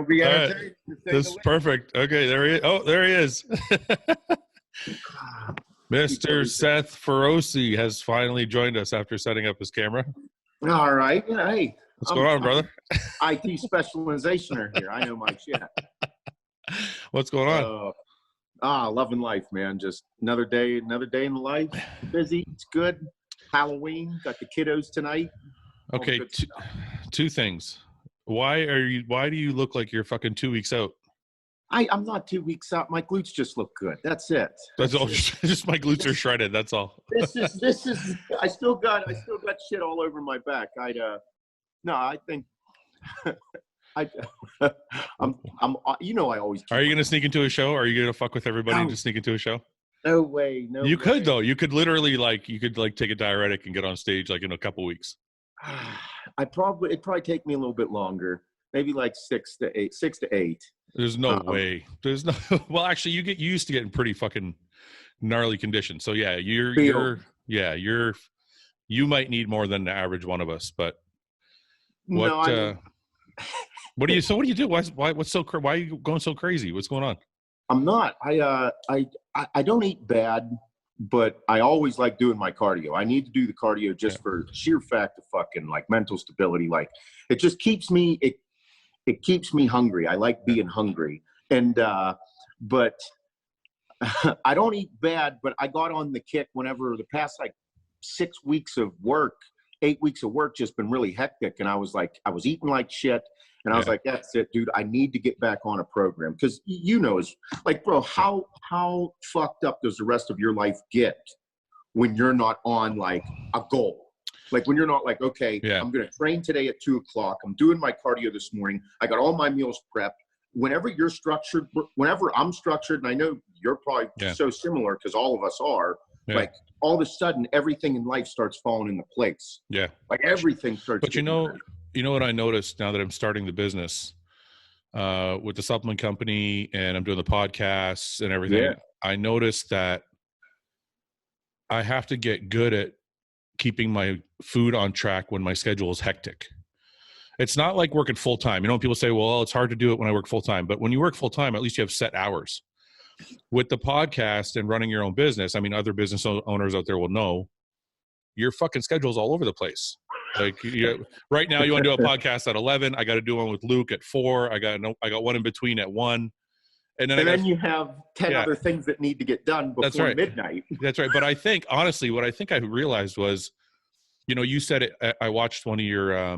We All right. This is perfect. Okay, there he is. Oh, there he is. Mr. Seth Feroce has finally joined us after setting up his camera. All right. Yeah, hey. What's going on, brother? IT specializationer here. I know my shit. What's going on? Loving life, man. Just another day in the life. Busy. It's good. Halloween. Got the kiddos tonight. Okay, two things. Why do you look like you're fucking 2 weeks out? I'm not 2 weeks out. My glutes just look good. That's it. That's all. Just my glutes are shredded. That's all. This is. I still got shit all over my back. I think. I'm. You know, I always. Are you gonna sneak into a show? Are you gonna fuck with everybody and just sneak into a show? No way. No. You could though. You could literally take a diuretic and get on stage like in a couple weeks. It'd probably take me a little bit longer. Maybe like 6 to 8. There's no way. There's no. Well, actually, you used to get in pretty fucking gnarly condition. So yeah, you might need more than the average one of us. But what do you do? Why are you going so crazy? What's going on? I'm not. I don't eat bad, but I always like doing my cardio. I need to do the cardio just for sheer fact of fucking like mental stability. Like it just keeps me. It keeps me hungry. I like being hungry. And, but I don't eat bad, but I got on the kick whenever the past like 8 weeks of work just been really hectic. And I was eating like shit. And I was like, that's it, dude. I need to get back on a program. Cause it's like, bro, how fucked up does the rest of your life get when you're not on like a goal? Like when you're not like, okay, I'm going to train today at 2:00. I'm doing my cardio this morning. I got all my meals prepped. Whenever you're structured, whenever I'm structured, and I know you're probably so similar because all of us are, like all of a sudden everything in life starts falling into place. Yeah. Like everything starts. But you know what I noticed now that I'm starting the business with the supplement company and I'm doing the podcasts and everything. Yeah. I noticed that I have to get good at keeping my food on track when my schedule is hectic. It's not like working full time. You know, when people say, well, it's hard to do it when I work full time, but when you work full time, at least you have set hours. With the podcast and running your own business, I mean, other business owners out there will know your fucking schedule's all over the place. Like right now you want to do a podcast at 11. I got to do one with Luke at 4. I got one in between at 1. And then you have 10 other things that need to get done before midnight. That's right. But I think, honestly, what I think I realized was, you said it. I watched one of your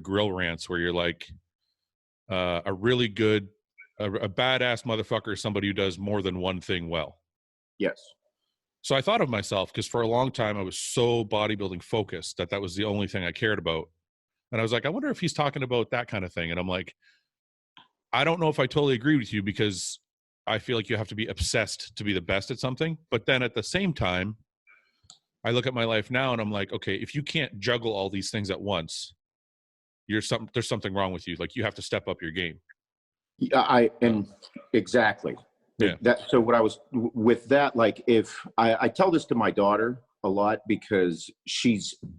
grill rants where you're like a really good, a badass motherfucker, somebody who does more than one thing well. Yes. So I thought of myself because for a long time I was so bodybuilding focused that was the only thing I cared about. And I was like, I wonder if he's talking about that kind of thing. And I'm like, I don't know if I totally agree with you because I feel like you have to be obsessed to be the best at something. But then at the same time, I look at my life now and I'm like, okay, if you can't juggle all these things at once, there's something wrong with you. Like you have to step up your game. Yeah, exactly. Yeah. So what I was with that, like if I tell this to my daughter a lot because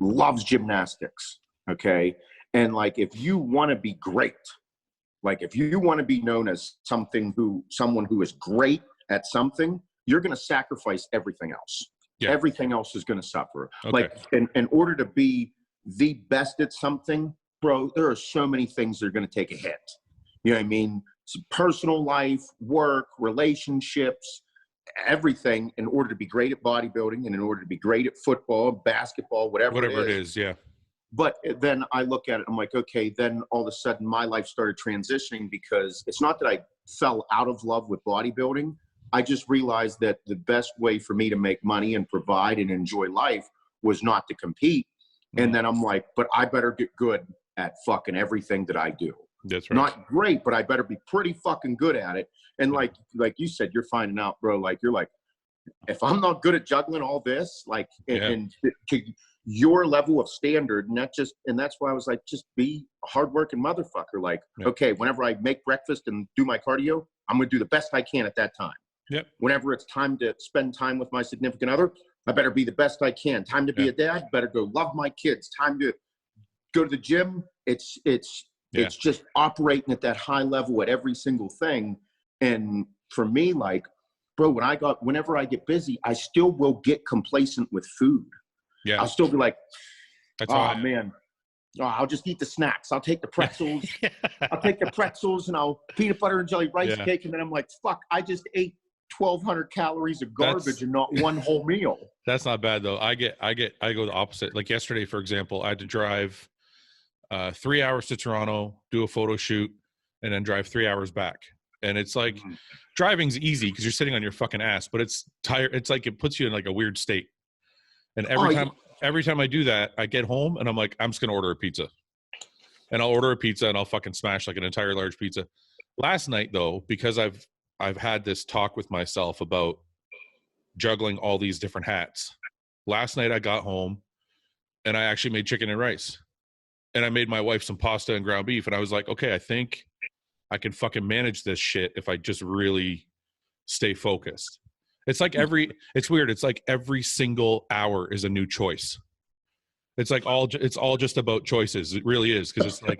loves gymnastics. Okay. And like, if you want to be great, like if you want to be known as someone who is great at something, you're going to sacrifice everything else. Yeah. Everything else is going to suffer. Okay. Like in order to be the best at something, bro, there are so many things that are going to take a hit. You know what I mean? It's personal life, work, relationships, everything in order to be great at bodybuilding and in order to be great at football, basketball, whatever it is. Yeah. But then I look at it, I'm like, okay, then all of a sudden my life started transitioning because it's not that I fell out of love with bodybuilding. I just realized that the best way for me to make money and provide and enjoy life was not to compete. And then I'm like, but I better get good at fucking everything that I do. That's right. Not great, but I better be pretty fucking good at it. And like you said, you're finding out, bro, like you're like, if I'm not good at juggling all this, like, and to your level of standard, and that's why I was like, just be a hardworking motherfucker. Like, okay, whenever I make breakfast and do my cardio, I'm going to do the best I can at that time. Yep. Whenever it's time to spend time with my significant other, I better be the best I can. Time to be a dad, better go love my kids. Time to go to the gym. It's just operating at that high level at every single thing. And for me, like, bro, whenever I get busy, I still will get complacent with food. Yeah. I'll still be like, man, I'll just eat the snacks. I'll take the pretzels. I'll take the pretzels and I'll peanut butter and jelly rice cake. And then I'm like, fuck, I just ate 1,200 calories of garbage and not one whole meal. That's not bad though. I go the opposite. Like yesterday, for example, I had to drive 3 hours to Toronto, do a photo shoot, and then drive 3 hours back. And it's like, driving's easy because you're sitting on your fucking ass, but it's tired. It's like, it puts you in like a weird state. And every time I do that, I get home and I'm like, I'm just going to order a pizza. And I'll order a pizza and I'll fucking smash like an entire large pizza. Last night though, because I've had this talk with myself about juggling all these different hats. Last night I got home and I actually made chicken and rice. And I made my wife some pasta and ground beef. And I was like, okay, I think I can fucking manage this shit if I just really stay focused. It's like it's weird. It's like every single hour is a new choice. It's like it's all just about choices. It really is. Cause it's like,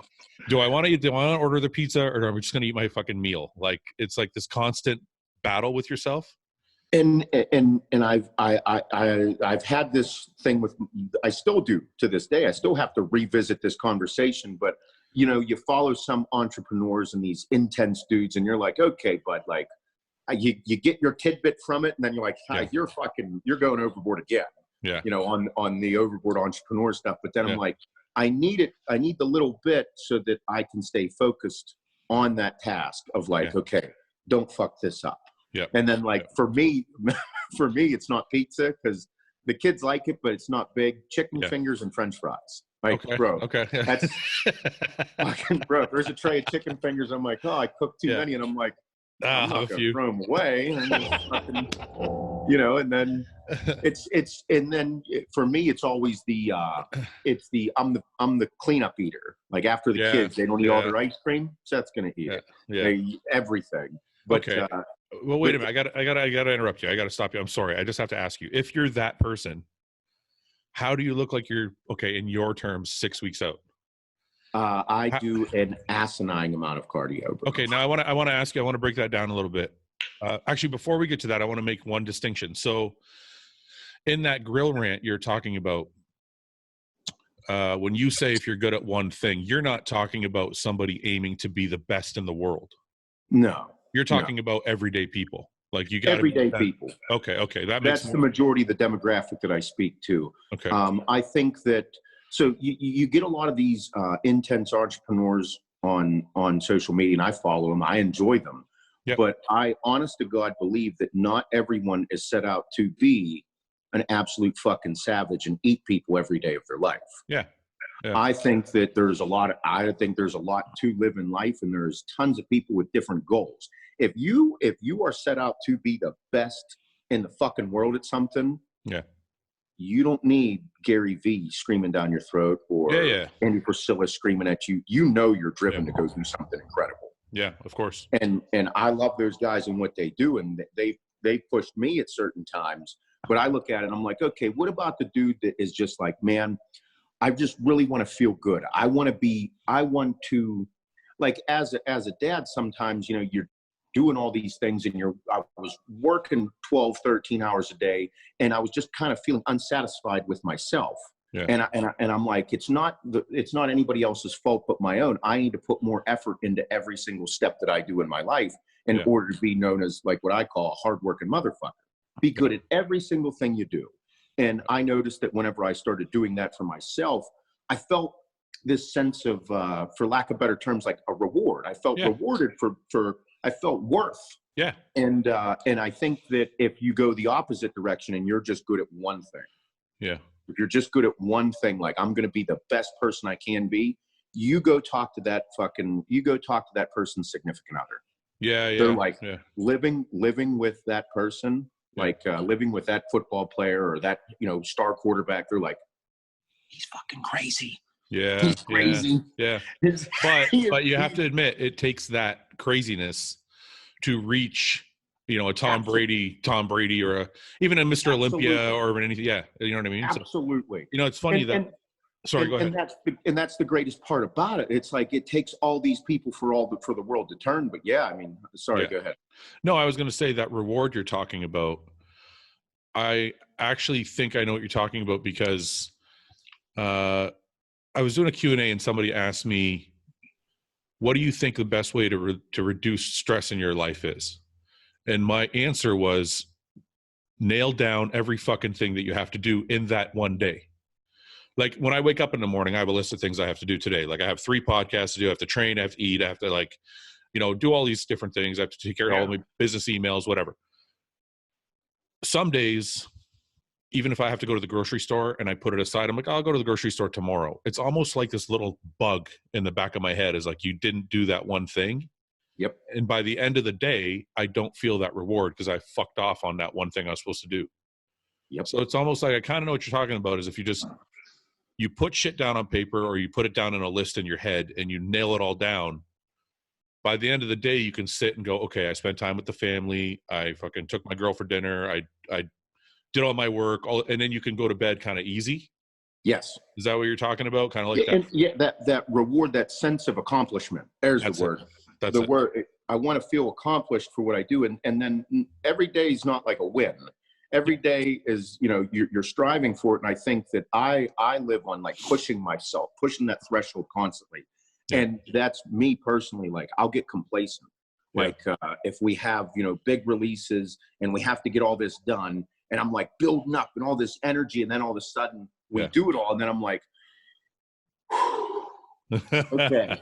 do I want to order the pizza or am I just going to eat my fucking meal? Like, it's like this constant battle with yourself. And I've had this thing with, I still do to this day. I still have to revisit this conversation, but you know, you follow some entrepreneurs and these intense dudes and you're like, okay, but like you get your tidbit from it. And then you're like, you're going overboard again. Yeah. You know, on the overboard entrepreneur stuff. But then I'm like, I need the little bit so that I can stay focused on that task of like, okay, don't fuck this up. Yeah. And then like for me, it's not pizza because the kids like it, but it's not big. Chicken fingers and French fries. Like, bro, that's fucking, bro. If there's a tray of chicken fingers, I'm like, oh, I cooked too many, and I'm like, I'm not gonna throw them away. And fucking, you know, and then for me, it's always I'm the cleanup eater. Like after the kids, they don't eat all their ice cream. Seth's gonna eat it. Yeah. They eat everything. But well, wait a minute. I gotta interrupt you. I gotta stop you. I'm sorry. I just have to ask you, if you're that person, how do you look like you're in your terms 6 weeks out? I do an asinine amount of cardio. Bro. Okay, now I want to ask you. I want to break that down a little bit. Actually, before we get to that, I want to make one distinction. So, in that grill rant you're talking about, when you say if you're good at one thing, you're not talking about somebody aiming to be the best in the world. No, you're talking about everyday people. Like you got everyday people. Okay, that's the majority of the demographic that I speak to. Okay, I think that. So you get a lot of these intense entrepreneurs on social media, and I follow them. I enjoy them. Yep. But I, honest to God, believe that not everyone is set out to be an absolute fucking savage and eat people every day of their life. Yeah. I think that there's a lot to live in life, and there's tons of people with different goals. If you are set out to be the best in the fucking world at something, you don't need Gary Vee screaming down your throat or Andy Priscilla screaming at you. You know you're driven to go do something incredible. Yeah, of course. And I love those guys and what they do, and they pushed me at certain times. But I look at it and I'm like, okay, what about the dude that is just like, man, I just really want to feel good. I want to, like, as a dad, sometimes, you know, you're doing all these things and I was working 12, 13 hours a day, and I was just kind of feeling unsatisfied with myself. Yeah. And I'm like, it's not anybody else's fault but my own. I need to put more effort into every single step that I do in my life in order to be known as, like, what I call a hardworking motherfucker. Be good at every single thing you do. And I noticed that whenever I started doing that for myself, I felt this sense of, for lack of better terms, like a reward. I felt rewarded I felt worth. Yeah. And I think that if you go the opposite direction and you're just good at one thing. If you're just good at one thing, like, I'm going to be the best person I can be, you go talk to that person's significant other. They're like living with that person, like living with that football player or that, you know, star quarterback. They're like, he's fucking crazy. He's crazy. But you have to admit, it takes that craziness to reach, you know, a Tom Brady, or even a Mr. Olympia or anything. Yeah. You know what I mean? Absolutely. So, you know, it's funny Sorry, go ahead. And that's the greatest part about it. It's like it takes all these people for the world to turn. But yeah, I mean, sorry, go ahead. No, I was going to say that reward you're talking about. I actually think I know what you're talking about because I was doing a Q&A and somebody asked me, what do you think the best way to reduce stress in your life is? And my answer was nail down every fucking thing that you have to do in that one day. Like when I wake up in the morning, I have a list of things I have to do today. Like I have 3 podcasts to do. I have to train, I have to eat, I have to like, do all these different things. I have to take care of all my business emails, whatever. Some days, even if I have to go to the grocery store and I put it aside, I'm like, I'll go to the grocery store tomorrow. It's almost like this little bug in the back of my head is like, you didn't do that one thing. Yep. And by the end of the day, I don't feel that reward because I fucked off on that one thing I was supposed to do. Yep. So it's almost like I kind of know what you're talking about is if you put shit down on paper or you put it down in a list in your head and you nail it all down, by the end of the day, you can sit and go, okay, I spent time with the family. I fucking took my girl for dinner. I did all my work, and then you can go to bed kind of easy. Yes. Is that what you're talking about? Kind of like that? And that reward, that sense of accomplishment. There's the word. That's the word. I want to feel accomplished for what I do. And then every day is not like a win. Every day is, you're striving for it. And I think that I live on like pushing myself, pushing that threshold constantly. Yeah. And that's me personally. Like I'll get complacent. Yeah. Like if we have, big releases and we have to get all this done and I'm like building up and all this energy. And then all of a sudden we do it all. And then I'm like, okay.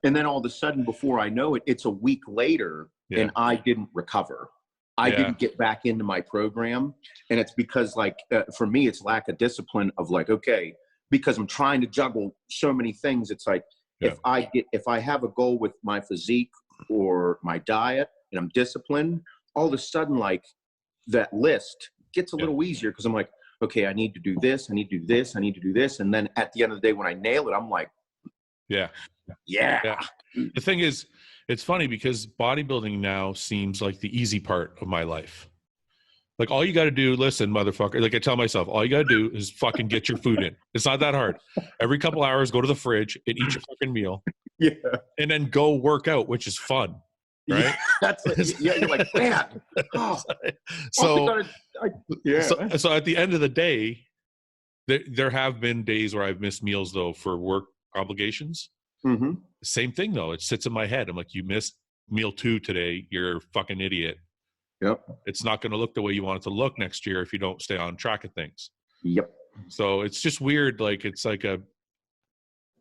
And then all of a sudden before I know it, it's a week later and I didn't recover. I didn't get back into my program. And it's because like, for me, it's lack of discipline of like, okay, because I'm trying to juggle so many things. It's like, if I have a goal with my physique or my diet and I'm disciplined, all of a sudden, like that list gets a little easier. Cause I'm like, okay, I need to do this. I need to do this. I need to do this. And then at the end of the day, when I nail it, I'm like, yeah. The thing is, it's funny because bodybuilding now seems like the easy part of my life. Like all you got to do, listen, motherfucker. Like I tell myself, all you got to do is fucking get your food in. It's not that hard. Every couple hours, go to the fridge and eat your fucking meal. Yeah. And then go work out, which is fun. Right? Yeah, that's it. Yeah, you're like, man. Oh. So at the end of the day, there have been days where I've missed meals though for work obligations. Mm-hmm. Same thing though. It sits in my head. I'm like, you missed meal 2 today. You're a fucking idiot. Yep. It's not going to look the way you want it to look next year if you don't stay on track of things. Yep. So it's just weird. Like it's like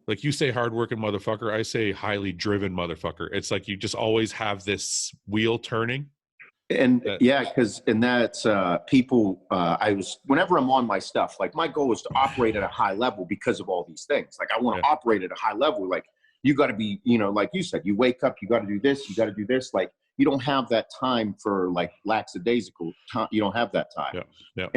like you say hardworking motherfucker. I say highly driven motherfucker. It's like you just always have this wheel turning. And that's people, whenever I'm on my stuff, like my goal is to operate at a high level because of all these things. Like I want to operate at a high level. Like you got to be, like you said, you wake up, you got to do this, you got to do this. Like you don't have that time for like lackadaisical time. You don't have that time. Yeah.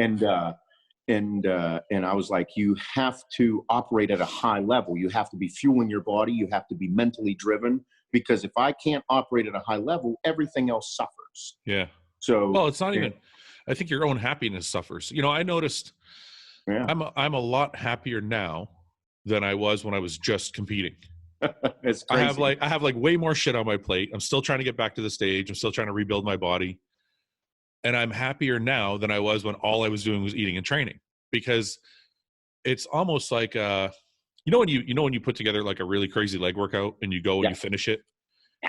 And I was like, you have to operate at a high level. You have to be fueling your body. You have to be mentally driven. Because if I can't operate at a high level, everything else suffers. Yeah. So well, it's not even. I think your own happiness suffers. I noticed. Yeah. I'm a lot happier now than I was when I was just competing. It's crazy. I have like way more shit on my plate. I'm still trying to get back to the stage. I'm still trying to rebuild my body, and I'm happier now than I was when all I was doing was eating and training. Because it's almost like when you put together like a really crazy leg workout and you go and you finish it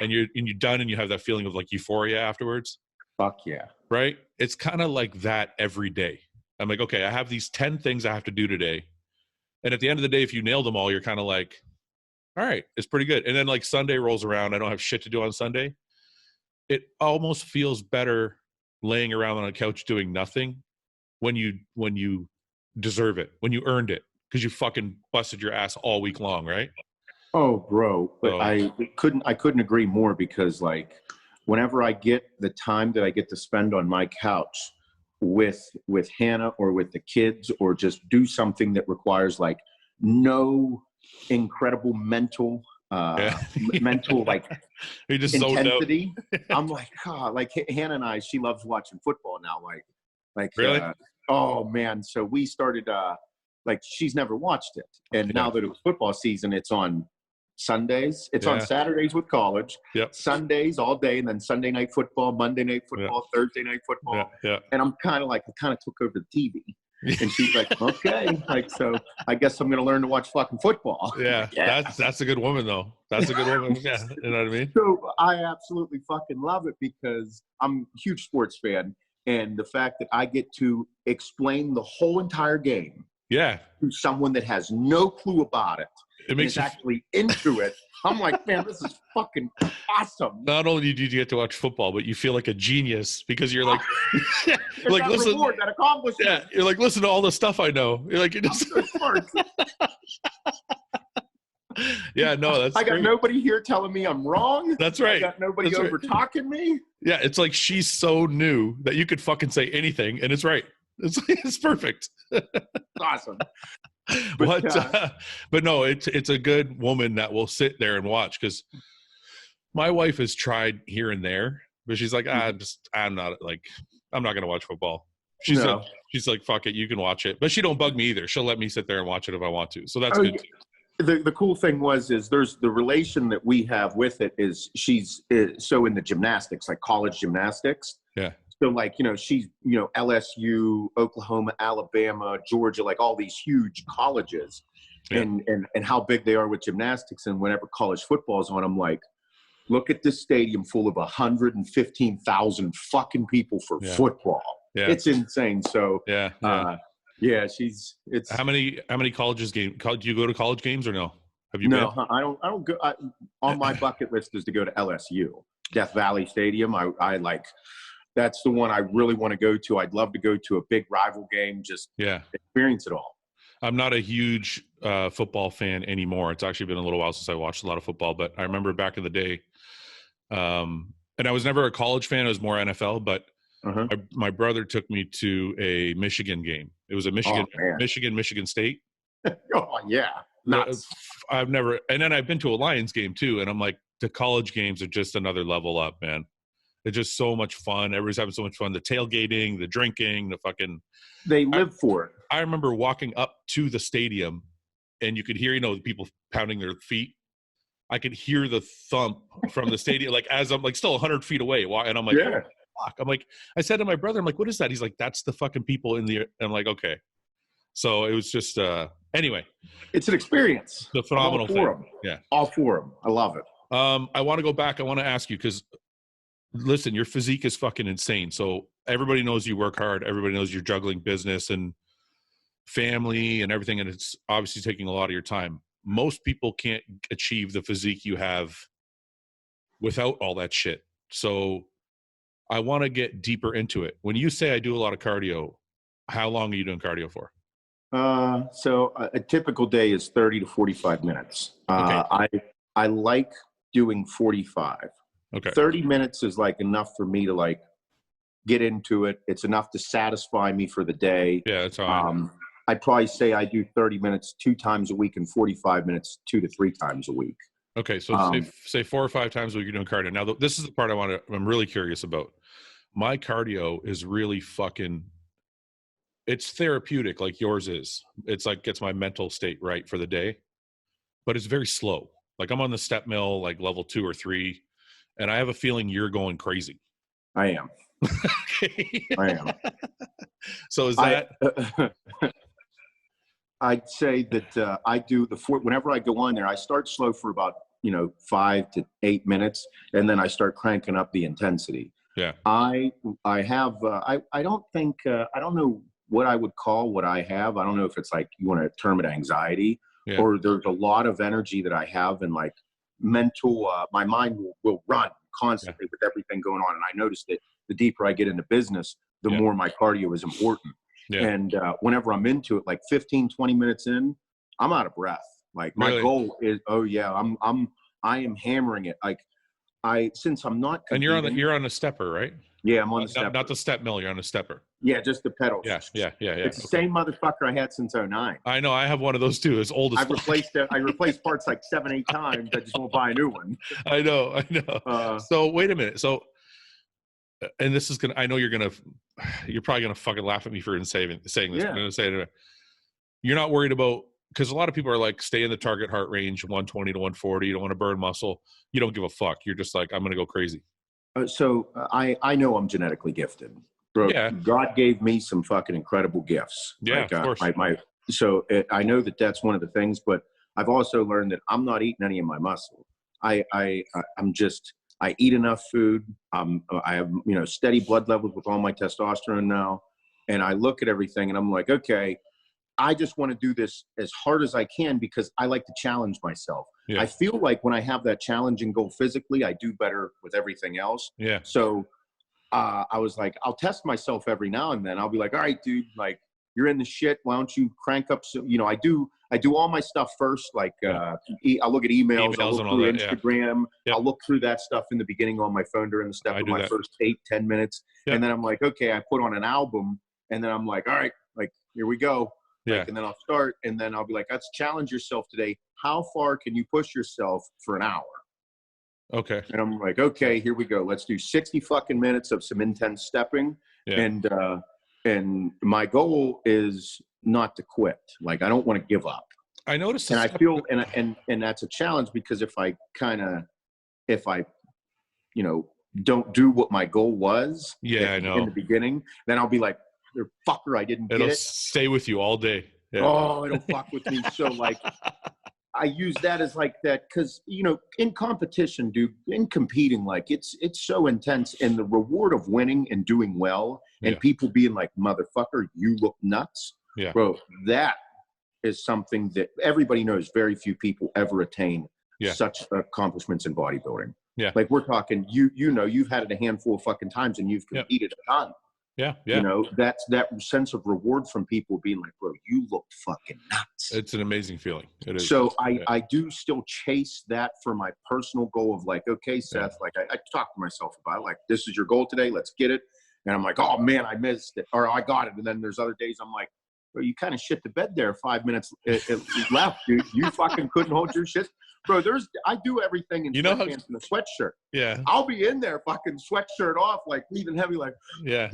and you're done and you have that feeling of like euphoria afterwards. Fuck yeah. Right? It's kind of like that every day. I'm like, okay, I have these 10 things I have to do today. And at the end of the day, if you nail them all, you're kind of like, all right, it's pretty good. And then like Sunday rolls around. I don't have shit to do on Sunday. It almost feels better laying around on a couch doing nothing when you deserve it, when you earned it. Because you fucking busted your ass all week long, right? Oh, bro. But I couldn't agree more because like whenever I get the time that I get to spend on my couch with Hannah or with the kids or just do something that requires like no incredible mental mental like intensity. I'm like, like Hannah and I, she loves watching football now. Like really? Oh man. So we started like she's never watched it. And now that it was football season, it's on Sundays. It's on Saturdays with college, Sundays all day, and then Sunday night football, Monday night football, Thursday night football. And I'm kind of took over the TV. And she's like, okay, like, so I guess I'm going to learn to watch fucking football. That's a good woman though. That's a good woman. Yeah. You know what I mean? So I absolutely fucking love it because I'm a huge sports fan. And the fact that I get to explain the whole entire game to someone that has no clue about it, it makes you actually into it. I'm like, man, this is fucking awesome. Not only do you get to watch football, but you feel like a genius because you're like, you're like, listen, reward, that accomplishment. Yeah, you're like, listen to all the stuff I know. You're like, you're just smart. Yeah, no, that's. I got nobody here telling me I'm wrong. That's right. I got nobody over talking me. Yeah, it's like she's so new that you could fucking say anything and it's right. It's perfect. Awesome. But no, it's a good woman that will sit there and watch, because my wife has tried here and there, but she's like, I'm not going to watch football. She's like, fuck it, you can watch it. But she don't bug me either. She'll let me sit there and watch it if I want to. So that's good too. The cool thing is there's the relation that we have with it is she's so in the gymnastics, like college gymnastics. Yeah. So like, she's, LSU, Oklahoma, Alabama, Georgia, like all these huge colleges and how big they are with gymnastics. And whenever college football is on, I'm like, look at this stadium full of 115,000 fucking people for football. Yeah. It's insane. So it's how many colleges do you go to college games or no? Have you been? I don't go. On my bucket list is to go to LSU, Death Valley Stadium. I like. That's the one I really want to go to. I'd love to go to a big rival game, just experience it all. I'm not a huge football fan anymore. It's actually been a little while since I watched a lot of football, but I remember back in the day, and I was never a college fan. I was more NFL, but my brother took me to a Michigan game. It was a Michigan State. Oh, yeah. Nuts. I've never – and then I've been to a Lions game too, and I'm like, the college games are just another level up, man. It's just so much fun. Everybody's having so much fun. The tailgating, the drinking, the fucking – They live for it. I remember walking up to the stadium, and you could hear, the people pounding their feet. I could hear the thump from the stadium, like as I'm like still 100 feet away. And I'm like, oh, fuck. I'm like, I said to my brother, I'm like, what is that? He's like, that's the fucking people in the – and I'm like, okay. So it was just anyway. It's an experience. The phenomenal thing. Yeah. All for them. I love it. I want to go back. I want to ask you because – listen, your physique is fucking insane. So everybody knows you work hard. Everybody knows you're juggling business and family and everything. And it's obviously taking a lot of your time. Most people can't achieve the physique you have without all that shit. So I want to get deeper into it. When you say I do a lot of cardio, how long are you doing cardio for? So a typical day is 30 to 45 minutes. Okay. I like doing 45. Okay. 30 minutes is like enough for me to like get into it. It's enough to satisfy me for the day. Yeah, that's all. I'd probably say I do 30 minutes 2 times a week and 45 minutes 2 to 3 times a week. Okay, so say 4 or 5 times a week you're doing cardio. Now, this is the part I'm really curious about. My cardio is really fucking, it's therapeutic like yours is. It's like gets my mental state right for the day, but it's very slow. Like I'm on the step mill, like level 2 or 3. And I have a feeling you're going crazy. I am. I am. So is that? I'd say that I do whenever I go on there, I start slow for about 5 to 8 minutes, and then I start cranking up the intensity. Yeah. I have. I don't think. I don't know what I would call what I have. I don't know if it's like you want to term it anxiety, or there's a lot of energy that I have and like. Mental, my mind will run constantly with everything going on. And I noticed that the deeper I get into business, the more my cardio is important. Yeah. And whenever I'm into it, like 15, 20 minutes in, I'm out of breath. Like my goal is, I am hammering it. Like since I'm not. And you're on a stepper, right? Yeah, I'm on the stepper. Not the step mill, you're on a stepper. Yeah, just the pedals. Yeah. It's the same motherfucker I had since 2009. I know, I have one of those too. As old as I replaced parts like 7, 8 times. I just won't buy a new one. I know. So wait a minute. So, and this is you're probably gonna fucking laugh at me for saying this. Yeah. I'm gonna say it. you're not worried about, because a lot of people are like, stay in the target heart range, 120 to 140. You don't want to burn muscle. You don't give a fuck. You're just like, I'm going to go crazy. I know I'm genetically gifted. Bro, Yeah. God gave me some fucking incredible gifts. Yeah, of course. I know that's one of the things, but I've also learned that I'm not eating any of my muscle. I eat enough food. I have, steady blood levels with all my testosterone now. And I look at everything and I'm like, okay, I just want to do this as hard as I can because I like to challenge myself. Yeah. I feel like when I have that challenging goal physically, I do better with everything else. Yeah. So I was like, I'll test myself every now and then. I'll be like, all right, dude, like, you're in the shit. Why don't you crank up? So, I do all my stuff first. Like, I'll look at emails. I'll look through Instagram. Yeah. I'll look through that stuff in the beginning on my phone during the step of my first 8-10 minutes. Yep. And then I'm like, okay, I put on an album. And then I'm like, all right, like, here we go. Yeah. Like, and then I'll start. And then I'll be like, let's challenge yourself today. How far can you push yourself for an hour? Okay. And I'm like, okay, here we go. Let's do 60 fucking minutes of some intense stepping. Yeah. And my goal is not to quit. Like, I don't want to give up. I noticed. And I feel, and that's a challenge because if I don't do what my goal was I know. in the beginning, then I'll be like, fucker, I didn't get it. It'll stay with you all day. Yeah. Oh, it'll fuck with me. So like, I use that as like that because, in competition, dude, in competing, like it's so intense, and the reward of winning and doing well and people being like, motherfucker, you look nuts. Yeah. Bro, that is something that everybody knows very few people ever attain such accomplishments in bodybuilding. Yeah. Like we're talking, you've had it a handful of fucking times and you've competed a ton. Yeah, yeah. That's that sense of reward from people being like, bro, you look fucking nuts. It's an amazing feeling. It is. So I do still chase that for my personal goal of like, okay, Seth, like I talk to myself about it, like, this is your goal today. Let's get it. And I'm like, oh man, I missed it. Or I got it. And then there's other days I'm like, bro, you kind of shit the bed there 5 minutes it left, dude. You fucking couldn't hold your shit. Bro, I do everything in sweatpants and a sweatshirt. Yeah. I'll be in there fucking sweatshirt off, like breathing heavy, like, yeah.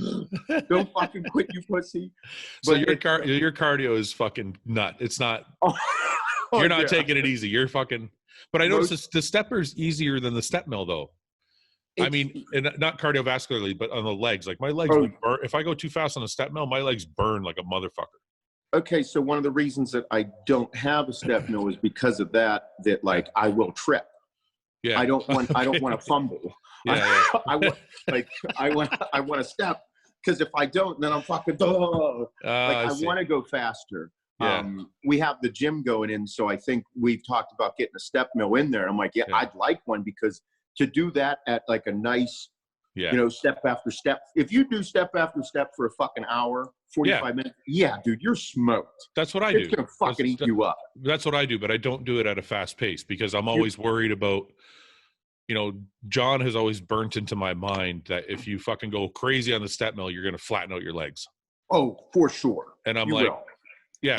Don't fucking quit, you pussy. But so your cardio is fucking nut. It's not, you're not taking it easy. You're fucking, but I noticed the stepper's easier than the step mill though. I mean, and not cardiovascularly, but on the legs. Like my legs, burn. If I go too fast on a step mill, my legs burn like a motherfucker. Okay, so one of the reasons that I don't have a step mill is because of that like I will trip. Yeah. I don't want to fumble. Yeah, I want to step because if I don't, then I'm fucking I want to go faster. Yeah. We have the gym going in, so I think we've talked about getting a step mill in there. I'm like, I'd like one because to do that at like a nice, step after step. If you do step after step for a fucking hour, 45 minutes, dude, you're smoked. That's what I do. It's gonna fucking eat you up. That's what I do, but I don't do it at a fast pace because I'm always worried about, John has always burnt into my mind that if you fucking go crazy on the step mill, you're gonna flatten out your legs. Oh, for sure. And I'm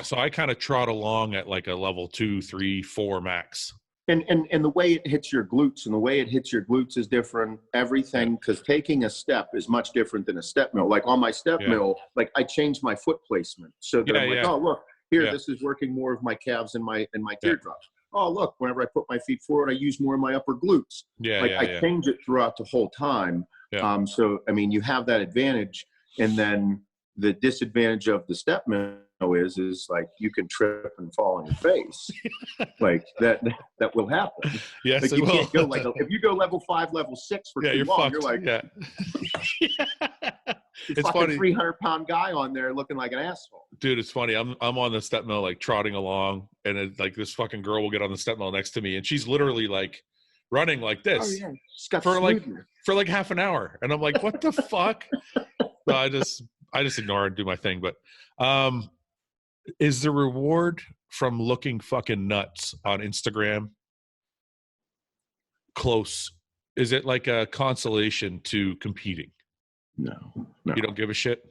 so I kind of trot along at like a level 2, 3, 4 max. And the way it hits your glutes is different. Everything, because taking a step is much different than a step mill. Like on my step mill, like I changed my foot placement so that I'm like, oh look, here, this is working more of my calves and my teardrops. Oh look, whenever I put my feet forward, I use more of my upper glutes. I change it throughout the whole time. Yeah. So I mean, you have that advantage, and then the disadvantage of the step mill is like you can trip and fall on your face. Like that will happen. Yes, like you can't go like if you go level 5, level 6 for too long, you're like it's funny. 300-pound guy on there looking like an asshole. Dude, it's funny. I'm on the step mill like trotting along, and it's like this fucking girl will get on the step mill next to me, and she's literally like running like this for like half an hour, and I'm like, what the fuck? So I just ignore it and do my thing. But is the reward from looking fucking nuts on Instagram close? Is it like a consolation to competing? No. You don't give a shit?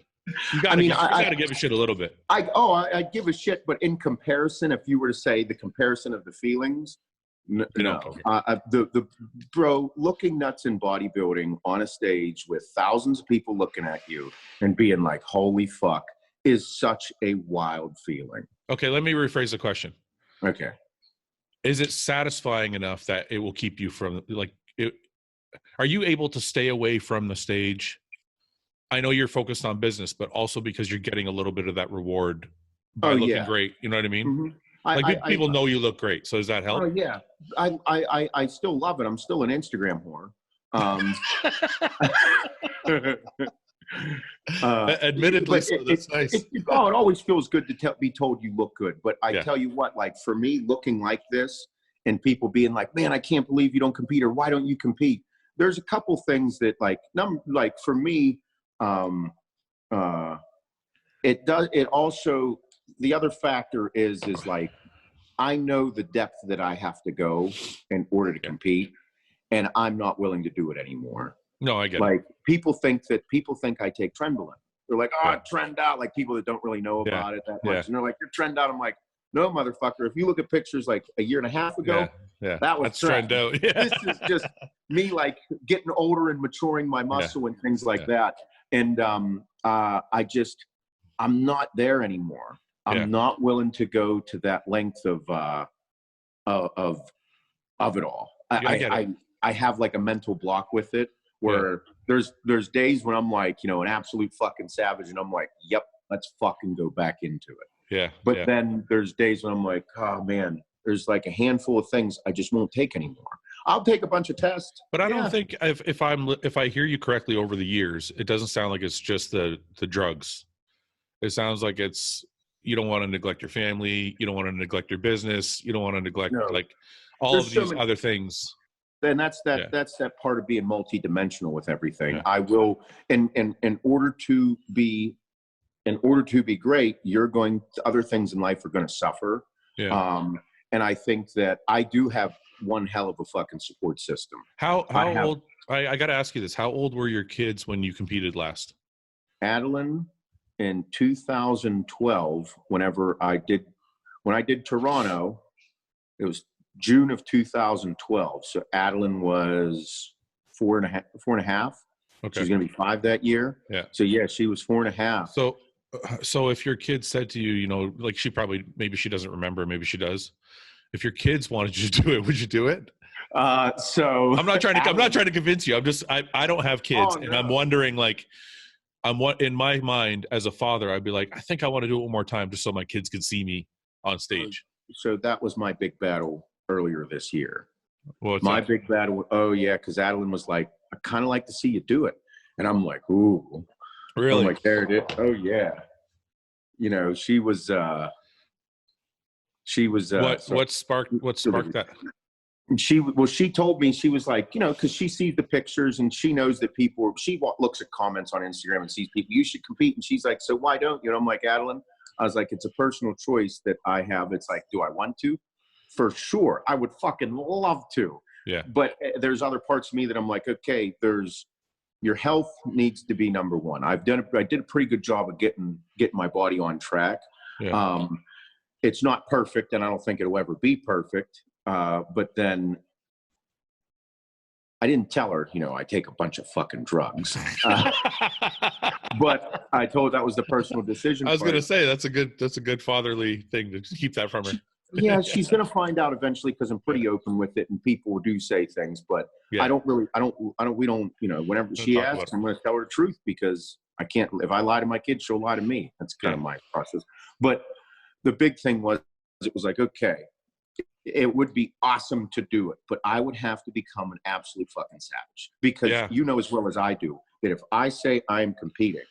You gotta give a shit a little bit. I give a shit, but in comparison, if you were to say the comparison of the feelings, bro, looking nuts in bodybuilding on a stage with thousands of people looking at you and being like, holy fuck, is such a wild feeling. Okay, let me rephrase the question. Okay. Is it satisfying enough that it will keep you from, like, it, are you able to stay away from the stage? I know you're focused on business, but also because you're getting a little bit of that reward by looking great. You know what I mean? Mm-hmm. Like people know you look great. So does that help? Oh yeah. I still love it. I'm still an Instagram whore. Admittedly, so that's nice. It always feels good to be told you look good. But I tell you what, like for me, looking like this and people being like, man, I can't believe you don't compete, or why don't you compete? There's a couple things that like for me, it also, the other factor is like, I know the depth that I have to go in order to compete, and I'm not willing to do it anymore. No, I get like, it. People think I take Trenbolone. They're like, oh, trend out. Like people that don't really know about it that much. And they're like, you're trend out. I'm like, no, motherfucker. If you look at pictures like a year and a half ago, that was trend out. This is just me like getting older and maturing my muscle and things like that. And I'm not there anymore. I'm not willing to go to that length of it all. I have like a mental block with it, where there's days when I'm like, an absolute fucking savage, and I'm like, yep, let's fucking go back into it. Yeah. But then there's days when I'm like, oh man, there's like a handful of things I just won't take anymore. I'll take a bunch of tests. But I don't think if I hear you correctly over the years, it doesn't sound like it's just the drugs. It sounds like it's, you don't want to neglect your family, you don't want to neglect your business, you don't want to neglect like all of these other things. And that's that part of being multidimensional with everything. I will, in order to be great, other things in life are going to suffer. And I think that I do have one hell of a fucking support system. How old? I got to ask you this. How old were your kids when you competed last? Adeline in 2012, when I did Toronto, it was June of 2012. So Adeline was four and a half. Okay. She's going to be 5 that year. Yeah. So she was 4.5. So if your kid said to you, like maybe she doesn't remember, maybe she does. If your kids wanted you to do it, would you do it? So I'm not trying to convince you. I don't have kids, and I'm wondering, like, in my mind as a father, I'd be like, I think I want to do it one more time just so my kids can see me on stage. So that was my big battle earlier this year. Big battle. Oh yeah. Cause Adeline was like, I kind of like to see you do it. And I'm like, ooh, really? I'm like, there it is. Oh yeah. She was what sparked that? She told me, she was like, cause she sees the pictures and she knows that she looks at comments on Instagram and sees people, you should compete. And she's like, so why don't you? I'm like, Adeline, I was like, it's a personal choice that I have. It's like, do I want to? For sure. I would fucking love to. Yeah. But there's other parts of me that I'm like, okay, your health needs to be number one. I did a pretty good job of getting my body on track. Yeah. It's not perfect, and I don't think it'll ever be perfect. But then I didn't tell her, I take a bunch of fucking drugs. But I told her that was the personal decision. I was going to say, that's a good fatherly thing to keep that from her. Yeah, she's going to find out eventually, because I'm pretty open with it, and people do say things, but we don't, whenever she asks, I'm going to tell her the truth, because I can't, if I lie to my kids, she'll lie to me. That's kind of my process. But the big thing was, it was like, okay, it would be awesome to do it, but I would have to become an absolute fucking savage, because as well as I do, that if I say I'm competing,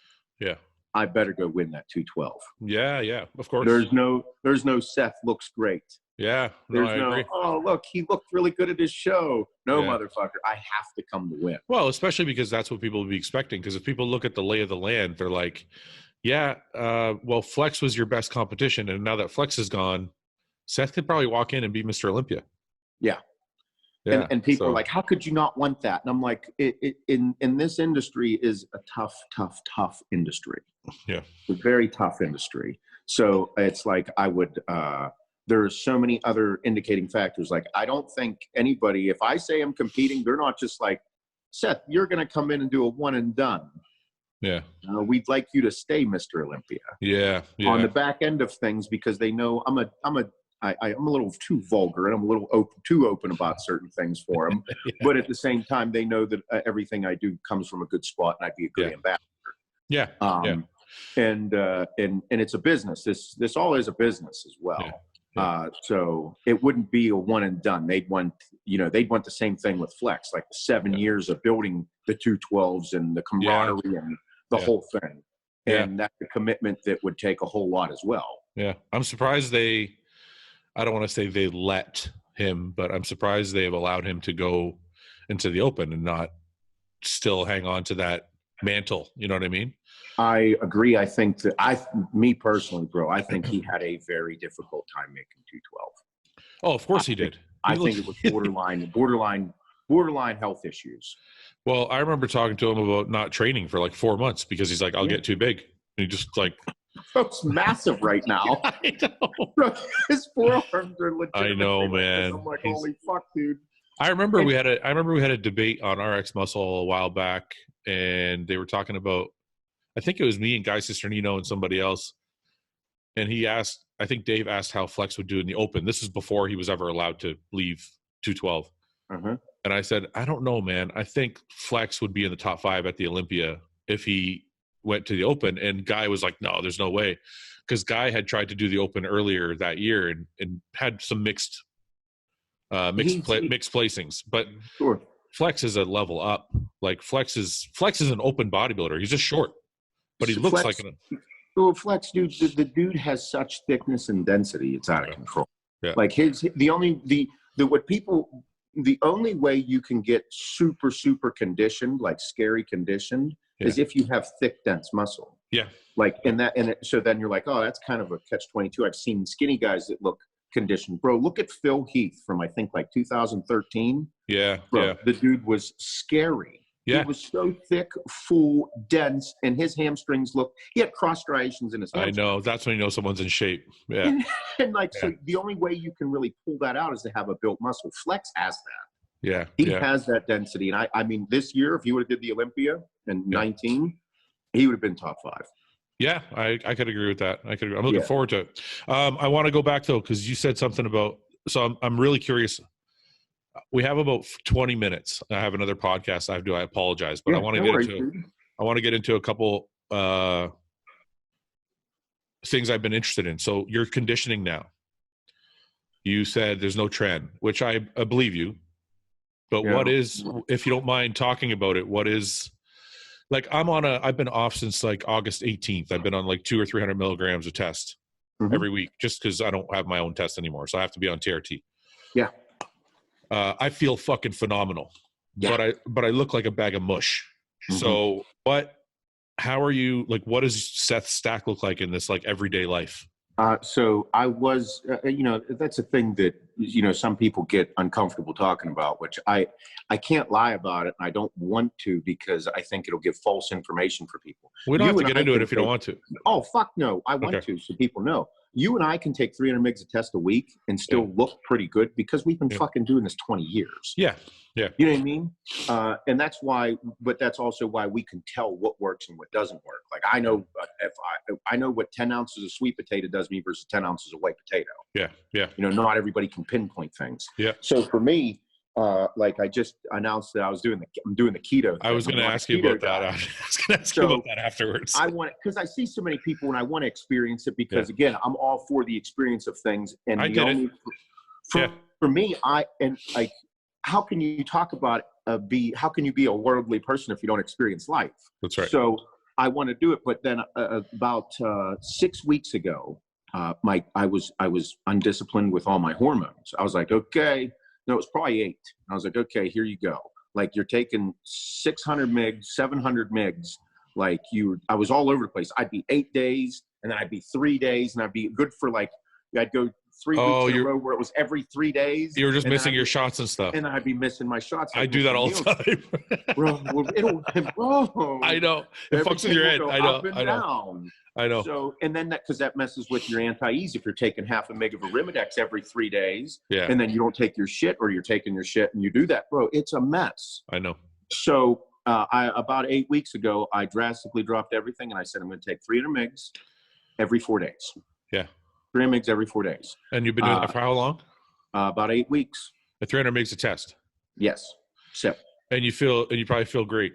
I better go win that 212. Yeah, of course. There's no Seth looks great. Yeah, I agree. Oh, look, he looked really good at his show. No, motherfucker, I have to come to win. Well, especially because that's what people would be expecting. Because if people look at the lay of the land, they're like, well, Flex was your best competition, and now that Flex is gone, Seth could probably walk in and be Mr. Olympia. Yeah. And people are like, how could you not want that? And I'm like, in this industry is a tough industry. Yeah. It's a very tough industry. So it's like, there's so many other indicating factors. Like, I don't think anybody, if I say I'm competing, they're not just like, Seth, you're going to come in and do a one and done. Yeah. We'd like you to stay Mr. Olympia. Yeah. On the back end of things, because they know I'm a little too vulgar and I'm a little too open about certain things for them. Yeah. But at the same time, they know that everything I do comes from a good spot and I'd be a good ambassador. Yeah. And it's a business. This all is a business as well. Yeah. So it wouldn't be a one and done. They'd want the same thing with Flex, like the 7 years of building the 212s and the camaraderie and the whole thing. And that's a commitment that would take a whole lot as well. Yeah. I'm surprised I don't want to say they let him, but I'm surprised they have allowed him to go into the open and not still hang on to that mantle. You know what I mean? I agree. I think that me personally, bro, I think he had a very difficult time making 212. Oh, of course he did. I think it was borderline health issues. Well, I remember talking to him about not training for like 4 months because he's like, I'll get too big. And he just like, it's massive right now. I know. Bro, his forearms are legit. I know, man. I'm like, holy fuck, dude. I remember we had a debate on RX Muscle a while back, and they were talking about, I think it was me and Guy Cisternino and somebody else. And I think Dave asked how Flex would do in the open. This is before he was ever allowed to leave 212. Uh-huh. And I said, I don't know, man. I think Flex would be in the top 5 at the Olympia if he went to the open. And Guy was like, no, there's no way. Because Guy had tried to do the open earlier that year and had some mixed placings. But sure. Flex is a level up. Like Flex is an open bodybuilder. He's just short, but he looks like an. Well, Flex, dude, the dude has such thickness and density; it's out of control. Yeah. Like the only way you can get super conditioned, like scary conditioned, is if you have thick, dense muscle. Yeah. Like so then you're like, oh, that's kind of a catch-22. I've seen skinny guys that look conditioned. Bro, look at Phil Heath from I think like 2013. Yeah. Bro, yeah. The dude was scary. Yeah. He was so thick, full, dense, and his hamstrings he had cross striations in his hamstrings. I know. That's when you know someone's in shape. Yeah. So the only way you can really pull that out is to have a built muscle. Flex has that. Yeah. He has that density. And I mean, this year, if he would have did the Olympia in 19, he would have been top 5. Yeah, I could agree with that. I'm looking forward to it. I want to go back though, because you said something about. So I'm really curious. We have about 20 minutes. I have another podcast I have to do. I apologize, but I want to get into a couple things I've been interested in. So you're conditioning now. You said there's no trend, which I believe you. But what is, if you don't mind talking about it, what is, like I've been off since like August 18th. I've been on like 200 or 300 milligrams of test every week just because I don't have my own test anymore. So I have to be on TRT. Yeah. I feel fucking phenomenal, but I look like a bag of mush. So how are you, like, what does Seth's stack look like in this like everyday life? So I was, that's a thing that, some people get uncomfortable talking about, which I can't lie about it. And I don't want to, because I think it'll give false information for people. We don't have to get into it if you don't want to. Oh, fuck no. I want to, so people know. You and I can take 300 mgs of test a week and still look pretty good because we've been fucking doing this 20 years. Yeah. Yeah. You know what I mean? And that's why, but that's also why we can tell what works and what doesn't work. Like I know I know what 10 ounces of sweet potato does me versus 10 ounces of white potato. Yeah. Yeah. Not everybody can pinpoint things. Yeah. So for me, like I just announced that I'm doing the keto thing. I was going to ask you about that. I was going to ask you about that afterwards. I want it because I see so many people and I want to experience it because again, I'm all for the experience of things. And for me, how can you talk about how can you be a worldly person if you don't experience life? That's right. So I want to do it. But then about 6 weeks ago, I was undisciplined with all my hormones. I was like, okay. No, it was probably 8. I was like, okay, here you go. Like you're taking 600 mgs, 700 mgs. Like I was all over the place. I'd be 8 days and then I'd be 3 days and I'd be good for like, I'd go 3 weeks in a row where it was every 3 days. You were just missing your shots and stuff. And I'd be missing my shots. I do that all the time. Bro. I know. It fucks with your head. I know. Up and down. I know. So, and then because that messes with your anti-ease if you're taking half a meg of Arimidex every 3 days, and then you don't take your shit or you're taking your shit and you do that, bro, it's a mess. I know. So About 8 weeks ago, I drastically dropped everything, and I said I'm going to take 300 mgs every 4 days. Yeah. 300 mgs every 4 days. And you've been doing that for how long? About 8 weeks. At 300 mgs a test. Yes. So. And you probably feel great.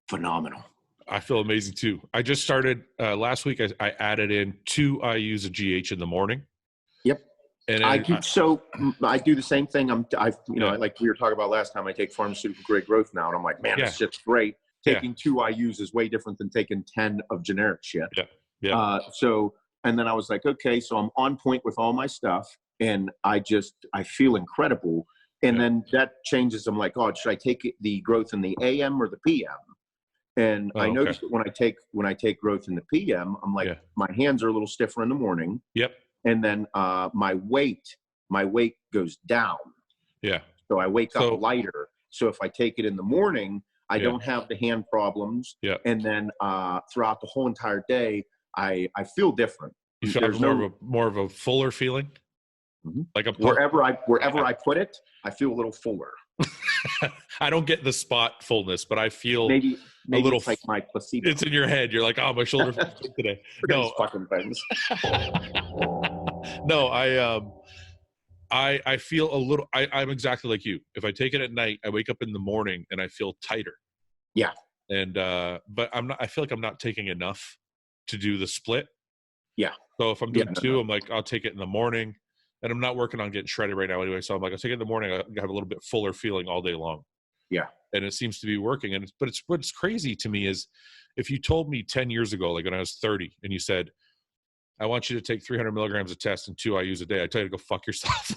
Phenomenal. I feel amazing too. I just started last week. I added in 2 IUs of GH in the morning. Yep. And I do the same thing. Like we were talking about last time, I take pharmaceutical grade growth now, and I'm like, man, this shit's great. Taking 2 IUs is way different than taking 10 of generic shit. Yeah. Yeah. And then I was like, okay, so I'm on point with all my stuff, and I feel incredible. And then that changes. I'm like, oh, should I take the growth in the AM or the PM? And I noticed that when I take growth in the PM, I'm like, my hands are a little stiffer in the morning. Yep. And then my weight goes down. Yeah. So I wake up lighter. So if I take it in the morning, I don't have the hand problems. Yeah. And then throughout the whole entire day, I feel different. You feel more of a fuller feeling? Mm-hmm. Like wherever I put it, I feel a little fuller. I don't get the spot fullness, but I feel maybe a little it's like my placebo. It's in your head. You're like, oh, my shoulder today. No, fucking things. No, I feel a little. I'm exactly like you. If I take it at night, I wake up in the morning and I feel tighter. Yeah. And but I'm not. I feel like I'm not taking enough to do the split. Yeah. So if I'm doing 2, I'm like, I'll take it in the morning. And I'm not working on getting shredded right now anyway. So I'm like, I'll take it in the morning. I have a little bit fuller feeling all day long. Yeah. And it seems to be working. And what's crazy to me is if you told me 10 years ago, like when I was 30, and you said, I want you to take 300 milligrams of test and 2 IUs a day, I'd tell you to go fuck yourself.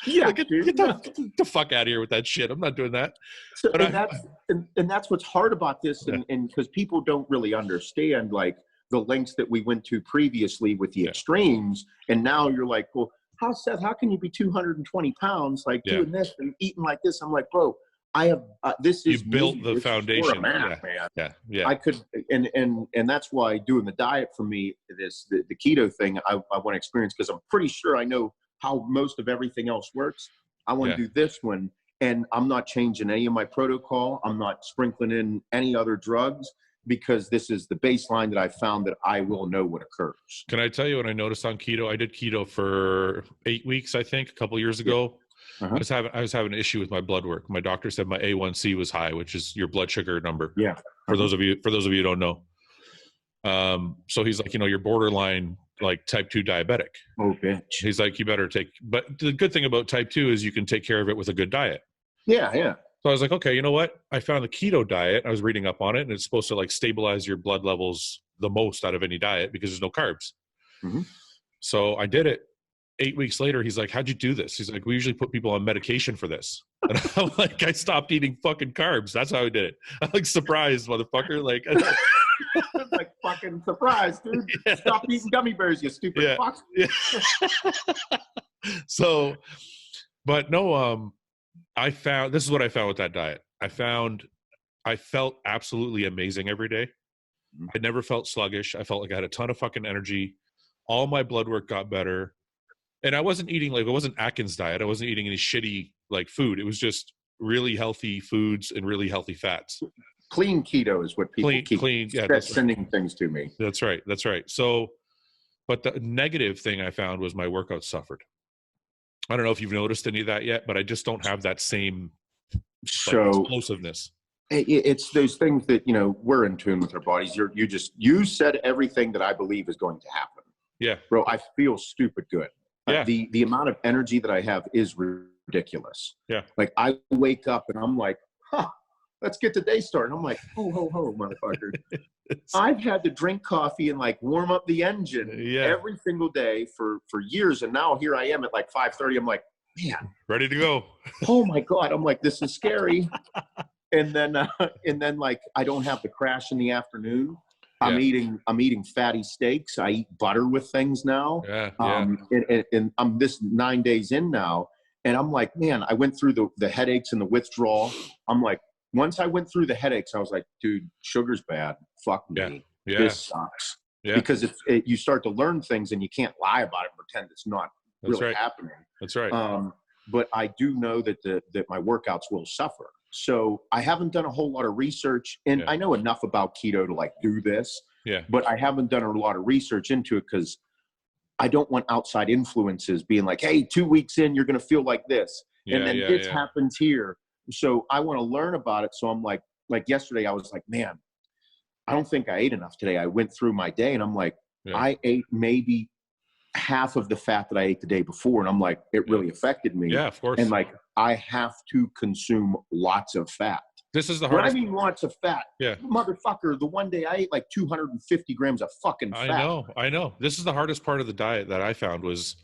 Yeah. Like, get the fuck out of here with that shit. I'm not doing that. So, and that's what's hard about this. And because people don't really understand, like, the lengths that we went to previously with the extremes. And now you're like, well, Seth, how can you be 220 pounds, like doing this and eating like this? I'm like, bro, I have, this is, you built the foundation. Man. Yeah. I could, and that's why doing the diet for me, the keto thing, I want to experience, because I'm pretty sure I know how most of everything else works. I want to do this one, and I'm not changing any of my protocol. I'm not sprinkling in any other drugs, because this is the baseline that I found that I will know what occurs. Can I tell you what I noticed on keto? I did keto for 8 weeks, I think, a couple of years ago. I was having an issue with my blood work. My doctor said my A1C was high, which is your blood sugar number. Yeah. For those of you who don't know. So he's like, you're borderline like type 2 diabetic. Oh, bitch. He's like, you better take, but the good thing about type 2 is you can take care of it with a good diet. Yeah. Yeah. So I was like, okay, you know what? I found the keto diet. I was reading up on it, and it's supposed to like stabilize your blood levels the most out of any diet because there's no carbs. Mm-hmm. So I did it. 8 weeks later, he's like, how'd you do this? He's like, we usually put people on medication for this. And I'm like, I stopped eating fucking carbs. That's how I did it. I'm like, surprised, motherfucker. Like, like, fucking surprised, dude. Yeah. Stop eating gummy bears, you stupid fuck. Yeah. So, but no, this is what I found with that diet. I felt absolutely amazing every day. I never felt sluggish. I felt like I had a ton of fucking energy. All my blood work got better. And I wasn't eating, like, it wasn't Atkins diet. I wasn't eating any shitty like food. It was just really healthy foods and really healthy fats. Clean keto is what people keep sending things to me. That's right. That's right. So, but the negative thing I found was my workouts suffered. I don't know if you've noticed any of that yet, but I just don't have that same explosiveness. It's those things that, we're in tune with our bodies. You said everything that I believe is going to happen. Yeah. Bro, I feel stupid good. Yeah. The amount of energy that I have is ridiculous. Yeah. Like, I wake up and I'm like, let's get the day started. I'm like, ho, motherfucker. I've had to drink coffee and like warm up the engine every single day for years. And now here I am at like 5:30. I'm like, man, ready to go. Oh my God. I'm like, this is scary. And then like, I don't have the crash in the afternoon. I'm eating fatty steaks. I eat butter with things now. And I'm this 9 days in now. And I'm like, man, I went through the headaches and the withdrawal. I'm like, once I went through the headaches, I was like, dude, sugar's bad. Fuck me. Yeah. This sucks. Yeah. Because you start to learn things and you can't lie about it and pretend it's not really happening. That's right. But I do know that my workouts will suffer. So I haven't done a whole lot of research, and I know enough about keto to like do this, but I haven't done a lot of research into it because I don't want outside influences being like, hey, 2 weeks in, you're going to feel like this. And then this happens here. So I want to learn about it. So I'm like yesterday, I was like, man, I don't think I ate enough today. I went through my day and I'm like, I ate maybe half of the fat that I ate the day before. And I'm like, it really affected me. Yeah, of course. And like, I have to consume lots of fat. This is the hardest. When I mean lots of fat, motherfucker, the one day I ate like 250 grams of fucking fat. I know. This is the hardest part of the diet that I found was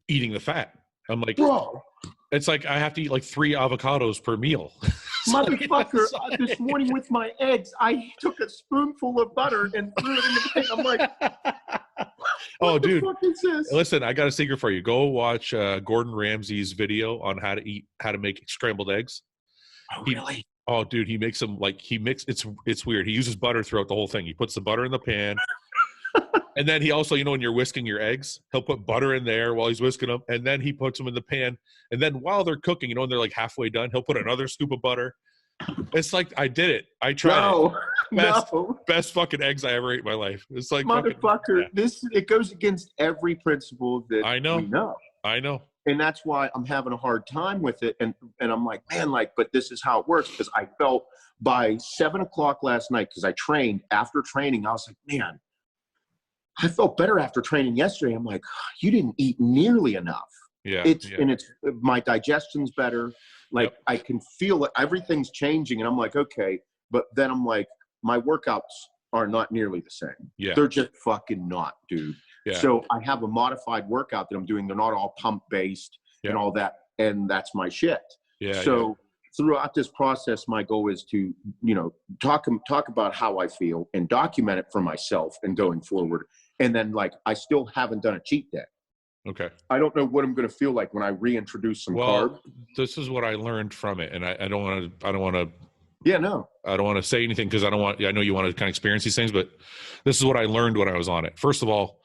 eating the fat. I'm like, bro, it's like I have to eat like 3 avocados per meal. Motherfucker, this morning with my eggs, I took a spoonful of butter and threw it in the pan. I'm like, oh, dude, what the fuck is this? Listen, I got a secret for you. Go watch Gordon Ramsay's video on how to make scrambled eggs. Oh, really? Oh, dude, he makes them like it's weird. He uses butter throughout the whole thing. He puts the butter in the pan. And then he also, when you're whisking your eggs, he'll put butter in there while he's whisking them. And then he puts them in the pan. And then while they're cooking, when they're like halfway done, he'll put another scoop of butter. It's like, I did it. I tried it. Best fucking eggs I ever ate in my life. It's like, motherfucker, it goes against every principle that I know. we know. I know. And that's why I'm having a hard time with it. And I'm like, man, but this is how it works. Because I felt by 7 o'clock last night, because I trained, after training, I was like, man, I felt better after training yesterday. I'm like, you didn't eat nearly enough. And my digestion's better. Like I can feel it. Everything's changing. And I'm like, okay. But then I'm like, my workouts are not nearly the same. Yeah. They're just fucking not, dude. Yeah. So I have a modified workout that I'm doing. They're not all pump based and all that. And that's my shit. Yeah. So throughout this process, my goal is to, talk about how I feel and document it for myself and going forward. And then I still haven't done a cheat day. Okay. I don't know what I'm going to feel like when I reintroduce some carbs. This is what I learned from it. And I don't want to Yeah, no. I don't want to say anything because I know you want to kind of experience these things, but this is what I learned when I was on it. First of all,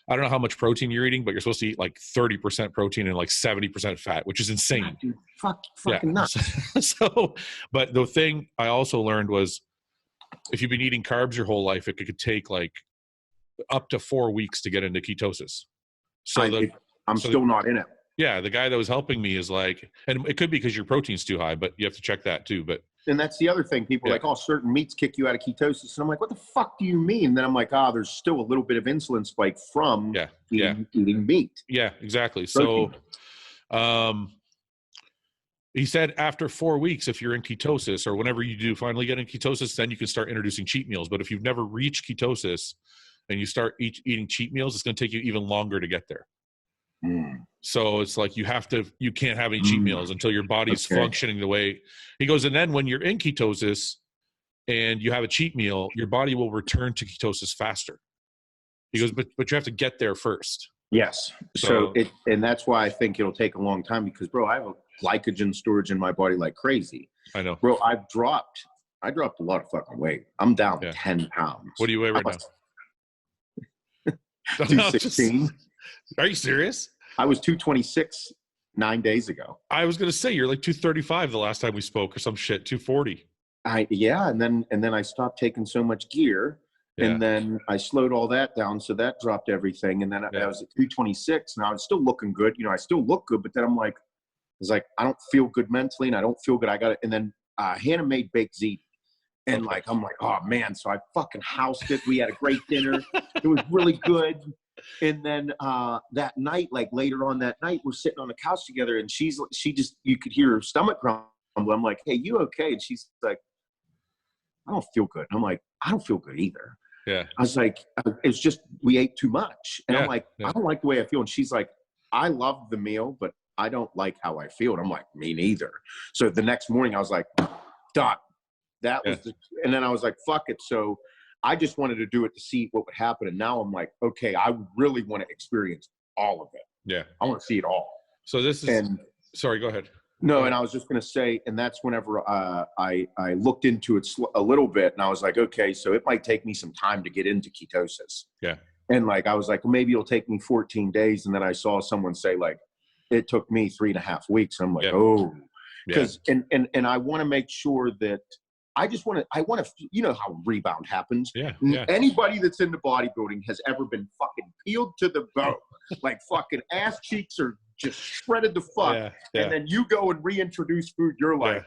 I don't know how much protein you're eating, but you're supposed to eat like 30% protein and like 70% fat, which is insane. God, dude, fucking nuts. But the thing I also learned was if you've been eating carbs your whole life, it could take like up to 4 weeks to get into ketosis. So I'm still not in it. Yeah, the guy that was helping me is like, and it could be because your protein's too high, but you have to check that too. And that's the other thing. People are like, certain meats kick you out of ketosis. And I'm like, what the fuck do you mean? And then I'm like, there's still a little bit of insulin spike from eating meat. Yeah, exactly. Protein. So he said after 4 weeks, if you're in ketosis or whenever you do finally get in ketosis, then you can start introducing cheat meals. But if you've never reached ketosis and you start eating cheat meals, it's going to take you even longer to get there. So it's like you can't have any cheat meals until your body's functioning the way he goes. And then when you're in ketosis and you have a cheat meal, your body will return to ketosis faster. He goes, but you have to get there first. Yes. So and that's why I think it'll take a long time because, bro, I have a glycogen storage in my body like crazy. I know. Bro, I dropped a lot of fucking weight. I'm down 10 pounds. What do you weigh right now? 216. Are you serious? I was 226 9 days ago. I was going to say you're like 235 the last time we spoke or some shit, 240. And then I stopped taking so much gear and then I slowed all that down. So that dropped everything. And then I was at 226 and I was still looking good. I still look good, but then I was like, I don't feel good mentally and I don't feel good. I got it. And then Hannah made baked ziti. And I'm like, oh man. So I fucking housed it. We had a great dinner. It was really good. And then that night, later on that night, we're sitting on the couch together and you could hear her stomach grumble. I'm like, hey, you okay? And she's like, I don't feel good. I'm like, I don't feel good either. Yeah. I was like, it's just, we ate too much. And I'm like, I don't like the way I feel. And she's like, I love the meal, but I don't like how I feel. And I'm like, me neither. So the next morning I was like, done. That was and then I was like, fuck it. So I just wanted to do it to see what would happen. And now I'm like, okay, I really want to experience all of it. Yeah. I want to see it all. So this is, sorry, go ahead. No, and I was just going to say, and that's whenever I looked into it a little bit and I was like, okay, so it might take me some time to get into ketosis. Yeah. And I was like, well, maybe it'll take me 14 days. And then I saw someone say it took me 3.5 weeks. And I'm like, oh. because and I want to make sure that I want to, you know how rebound happens. Yeah. Anybody that's into bodybuilding has ever been fucking peeled to the bone, like fucking ass cheeks are just shredded the fuck, and then you go and reintroduce food. You're like,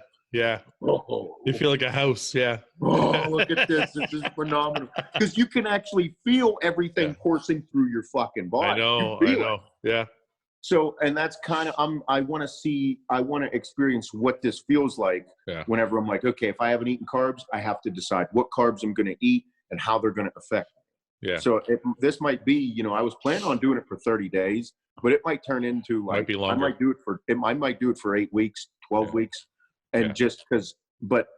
oh, you feel like a house. Yeah. Oh, look at this. This is phenomenal. Because you can actually feel everything coursing through your fucking body. I know. Yeah. So, and that's kind of, I want to experience what this feels like whenever I'm like, okay, if I haven't eaten carbs, I have to decide what carbs I'm going to eat and how they're going to affect me. Yeah. So this might be, you know, I was planning on doing it for 30 days, but it might turn into like, I might do it for 8 weeks, 12 weeks. And just because, but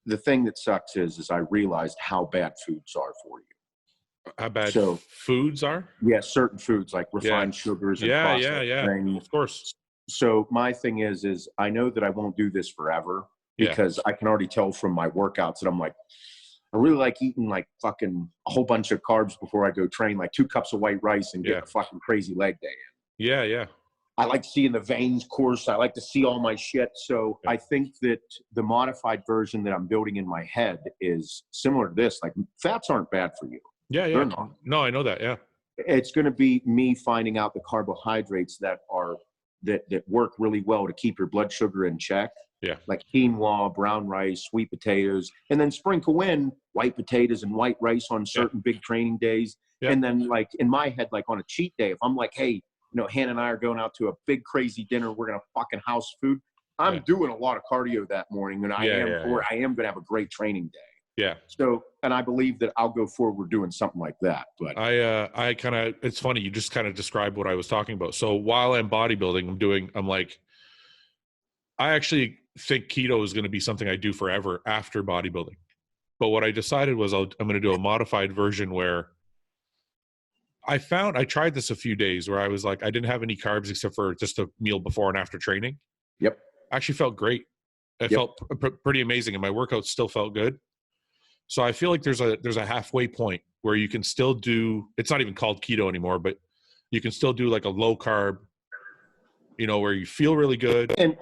the thing that sucks is I realized how bad foods are for you. How bad foods are? Yeah, certain foods like refined sugars and processed things. Of course. So my thing is I know that I won't do this forever because I can already tell from my workouts that I'm like, I really like eating like fucking a whole bunch of carbs before I go train, like 2 cups of white rice and get a fucking crazy leg day in. Yeah. I like seeing the veins course. I like to see all my shit. So I think that the modified version that I'm building in my head is similar to this. Like fats aren't bad for you. Yeah. No, I know that. Yeah. It's going to be me finding out the carbohydrates that work really well to keep your blood sugar in check. Yeah. Like quinoa, brown rice, sweet potatoes, and then sprinkle in white potatoes and white rice on certain big training days. Yeah. And then like in my head, like on a cheat day, if I'm like, hey, you know, Hannah and I are going out to a big crazy dinner. We're going to fucking house food. I'm doing a lot of cardio that morning, and I am going to have a great training day. Yeah. So, and I believe that I'll go forward doing something like that. But I kind of, it's funny. You just kind of described what I was talking about. So while I'm bodybuilding, I'm like, I actually think keto is going to be something I do forever after bodybuilding. But what I decided was I'm going to do a modified version where I tried this a few days where I was like, I didn't have any carbs except for just a meal before and after training. Yep. Actually felt great. It felt pretty amazing. And my workouts still felt good. So I feel like there's a halfway point where you can still do, it's not even called keto anymore, but you can still do like a low carb, you know, where you feel really good. And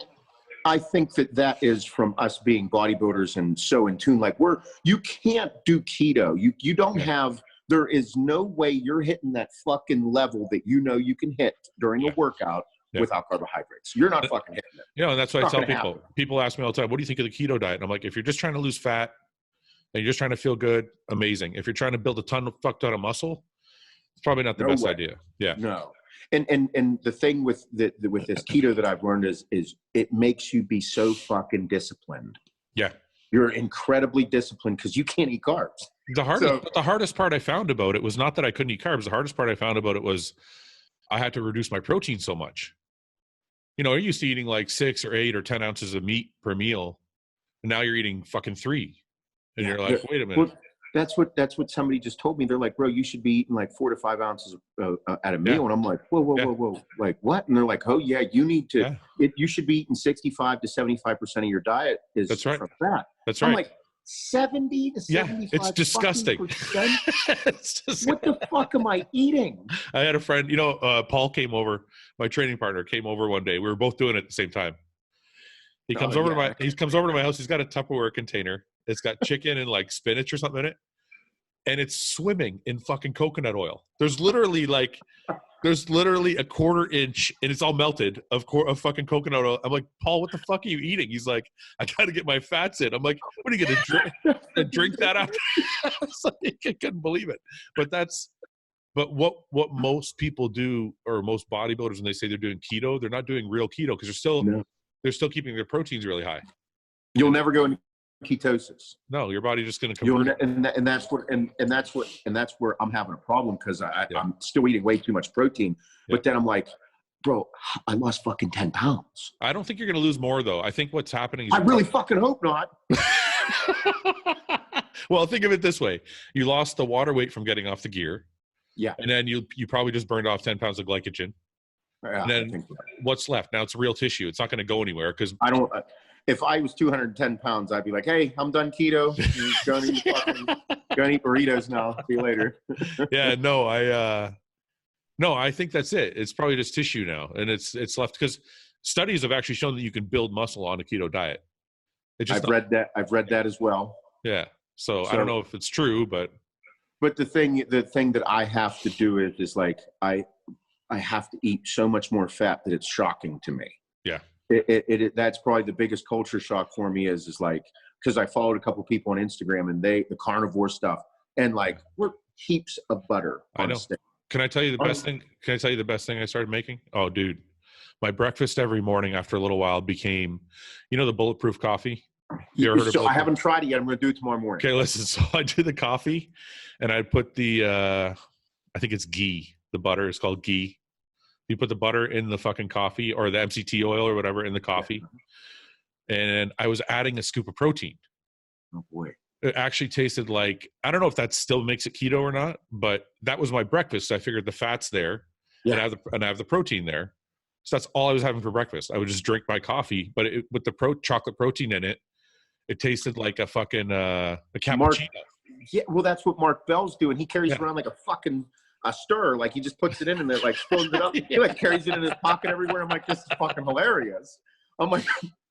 I think that is from us being bodybuilders and so in tune. Like you can't do keto. You don't have, there is no way you're hitting that fucking level that you know you can hit during a workout without carbohydrates. You're not fucking hitting it. Yeah, and that's why I tell people. People ask me all the time, what do you think of the keto diet? And I'm like, if you're just trying to lose fat and you're just trying to feel good, amazing. If you're trying to build a ton of muscle, it's probably not the best idea. Yeah. No. And the thing with this keto that I've learned is it makes you be so fucking disciplined. Yeah. You're incredibly disciplined because you can't eat carbs. The hardest part I found about it was not that I couldn't eat carbs. The hardest part I found about it was I had to reduce my protein so much. You know, you're used to eating like 6 or 8 or 10 ounces of meat per meal, and now you're eating fucking 3. And you're like, wait a minute. Well, that's what somebody just told me. They're like, bro, you should be eating like 4 to 5 ounces at a meal. And I'm like, whoa. Like what? And they're like, oh yeah, you need to, you should be eating 65 to 75% of your diet is from fat. That's right. I'm like, 70 to 75%. It's disgusting. It's disgusting. What the fuck am I eating? I had a friend, you know, Paul came over, my training partner came over one day. We were both doing it at the same time. He comes over to my house. He's got a Tupperware container. It's got chicken and like spinach or something in it. And it's swimming in fucking coconut oil. There's literally a quarter inch, and it's all melted of fucking coconut oil. I'm like, Paul, what the fuck are you eating? He's like, I got to get my fats in. I'm like, what are you going to drink that after? I couldn't believe it. But what most people do, or most bodybuilders, when they say they're doing keto, they're not doing real keto because they're still keeping their proteins really high. You'll never go into ketosis. No, your body's just going to convert. And that's where I'm having a problem because I'm still eating way too much protein. But then I'm like, bro, I lost fucking 10 pounds. I don't think you're going to lose more though. I think what's happening is I really fucking hope not. Well, think of it this way: you lost the water weight from getting off the gear. Yeah, and then you probably just burned off 10 pounds of glycogen. Yeah, and then what's left? Now it's real tissue. It's not going to go anywhere because I don't. If I was 210 pounds, I'd be like, hey, I'm done keto. Gonna eat burritos now. See you later. Yeah, I think that's it. It's probably just tissue now. And it's left because studies have actually shown that you can build muscle on a keto diet. I've read that as well. Yeah. So I don't know if it's true, but the thing that I have to do is like, I have to eat so much more fat that it's shocking to me. Yeah. That's probably the biggest culture shock for me is like, because I followed a couple people on Instagram and the carnivore stuff and like we're heaps of butter. I know. Steak. Can I tell you the best thing? Can I tell you the best thing I started making? Oh, dude, my breakfast every morning after a little while became, the bulletproof coffee. You ever heard of I haven't tried it yet. I'm going to do it tomorrow morning. Okay, listen. So I do the coffee, and I put the I think it's ghee. The butter is called ghee. You put the butter in the fucking coffee or the MCT oil or whatever in the coffee, and I was adding a scoop of protein. Oh boy. It actually tasted like, I don't know if that still makes it keto or not, but that was my breakfast. I figured the fat's there and I have the protein there. So that's all I was having for breakfast. I would just drink my coffee, but with the chocolate protein in it, it tasted like a fucking a cappuccino. Well, that's what Mark Bell's doing. He carries around like a fucking stir. Like he just puts it in and it like spills it up. He like carries it in his pocket everywhere. I'm like, this is fucking hilarious. I'm like,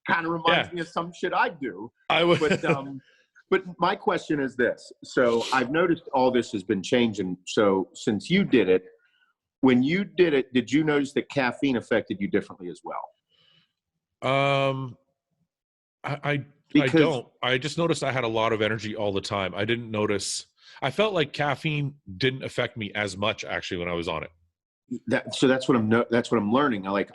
kind of reminds me of some shit I do. But my question is this. So I've noticed all this has been changing. So since you did it, when you did it, did you notice that caffeine affected you differently as well? I don't. I just noticed I had a lot of energy all the time. I didn't notice. I felt like caffeine didn't affect me as much actually when I was on it. So that's what I'm learning. I wake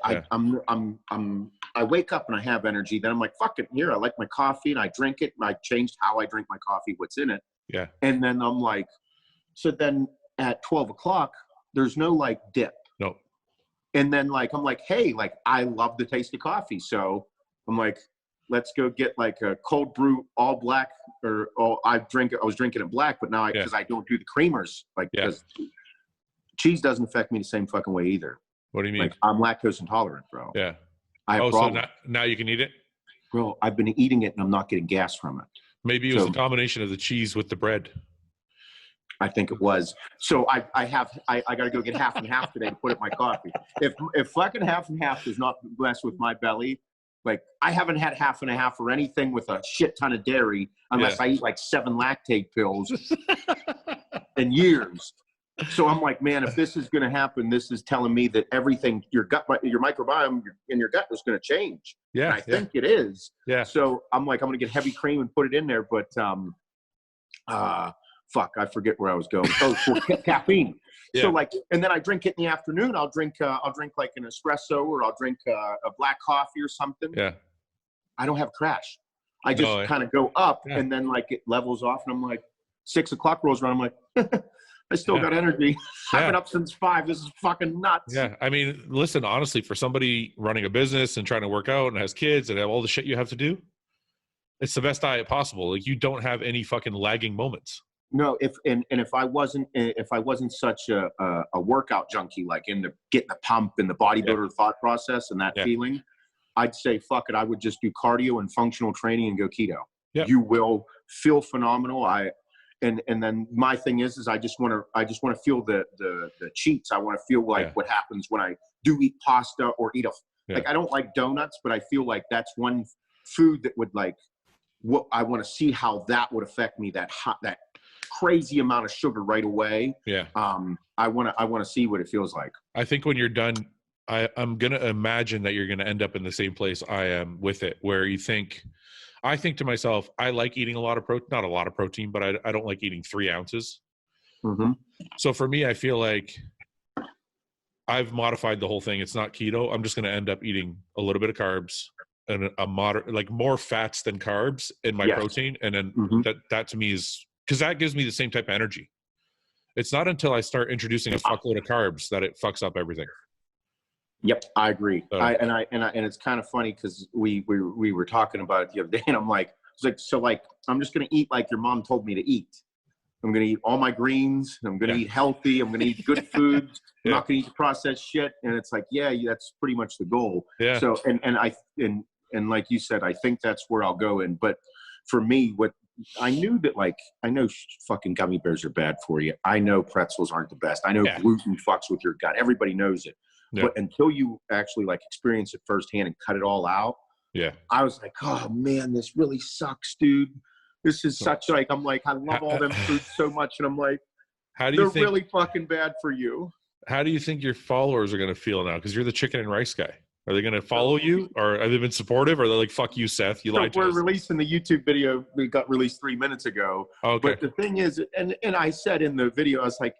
up and I have energy. Then I'm like, fuck it. Here, I like my coffee and I drink it. And I changed how I drink my coffee, what's in it. Yeah. And then I'm like, so then at 12 o'clock, there's no like dip. No. And then like, I'm like, hey, like I love the taste of coffee. So I'm like, let's go get like a cold brew all black I was drinking it black, but now because I don't do the creamers, like because cheese doesn't affect me the same fucking way either. What do you mean? Like I'm lactose intolerant, bro. Yeah. So now you can eat it? Bro, I've been eating it and I'm not getting gas from it. Maybe it was a combination of the cheese with the bread. I think it was. So I got to go get half and half today to put in my coffee. If fucking half and half does not mess with my belly, like I haven't had half and a half or anything with a shit ton of dairy unless I eat like 7 lactate pills in years. So I'm like, man, if this is going to happen, this is telling me that everything, your microbiome in your gut is going to change. Yeah. And I think it is. Yeah. So I'm like, I'm going to get heavy cream and put it in there. But fuck, I forget where I was going. Oh, caffeine. Yeah. So like, and then I drink it in the afternoon. I'll drink like an espresso or I'll drink a black coffee or something. Yeah. I don't have a crash. I just kind of go up and then like it levels off and I'm like 6 o'clock rolls around. I'm like, I still got energy. I've been up since 5. This is fucking nuts. Yeah. I mean, listen, honestly, for somebody running a business and trying to work out and has kids and have all the shit you have to do, it's the best diet possible. Like you don't have any fucking lagging moments. No, if I wasn't such a workout junkie, like into getting the pump and the bodybuilder thought process and that feeling, I'd say fuck it. I would just do cardio and functional training and go keto. Yep. You will feel phenomenal. And then my thing is I just want to feel the cheats. I want to feel like what happens when I do eat pasta or eat like I don't like donuts, but I feel like that's one food that would like what I want to see how that would affect me. That crazy amount of sugar right away. Yeah. I want to see what it feels like. I think when you're done, I'm gonna imagine that you're gonna end up in the same place I am with it, where I think to myself, I like eating a lot of protein, not a lot of protein, but I don't like eating 3 ounces. Mm-hmm. So for me, I feel like I've modified the whole thing. It's not keto. I'm just going to end up eating a little bit of carbs and a moderate, like more fats than carbs in my protein. And then that to me is, because that gives me the same type of energy. It's not until I start introducing a fuckload of carbs that it fucks up everything. Yep, I agree. And it's kind of funny because we were talking about it the other day, and I'm like, I'm just gonna eat like your mom told me to eat. I'm gonna eat all my greens. I'm gonna eat healthy. I'm gonna eat good foods. I'm not gonna eat processed shit. And it's like, that's pretty much the goal. Yeah. So and like you said, I think that's where I'll go in. But for me, what I knew that I know fucking gummy bears are bad for you. I know pretzels aren't the best. I know gluten fucks with your gut. Everybody knows it. But until you actually like experience it firsthand and cut it all out, I was like, oh man, this really sucks, dude. This is such like, I'm like, I love all them foods so much. And I'm like, they're really fucking bad for you. How do you think your followers are going to feel now? Because you're the chicken and rice guy. Are they going to follow you, or have they been supportive? Or are they like, fuck you, Seth, you lied to us? We're releasing the YouTube video. We got released 3 minutes ago. Okay. But the thing is, and I said in the video, I was like,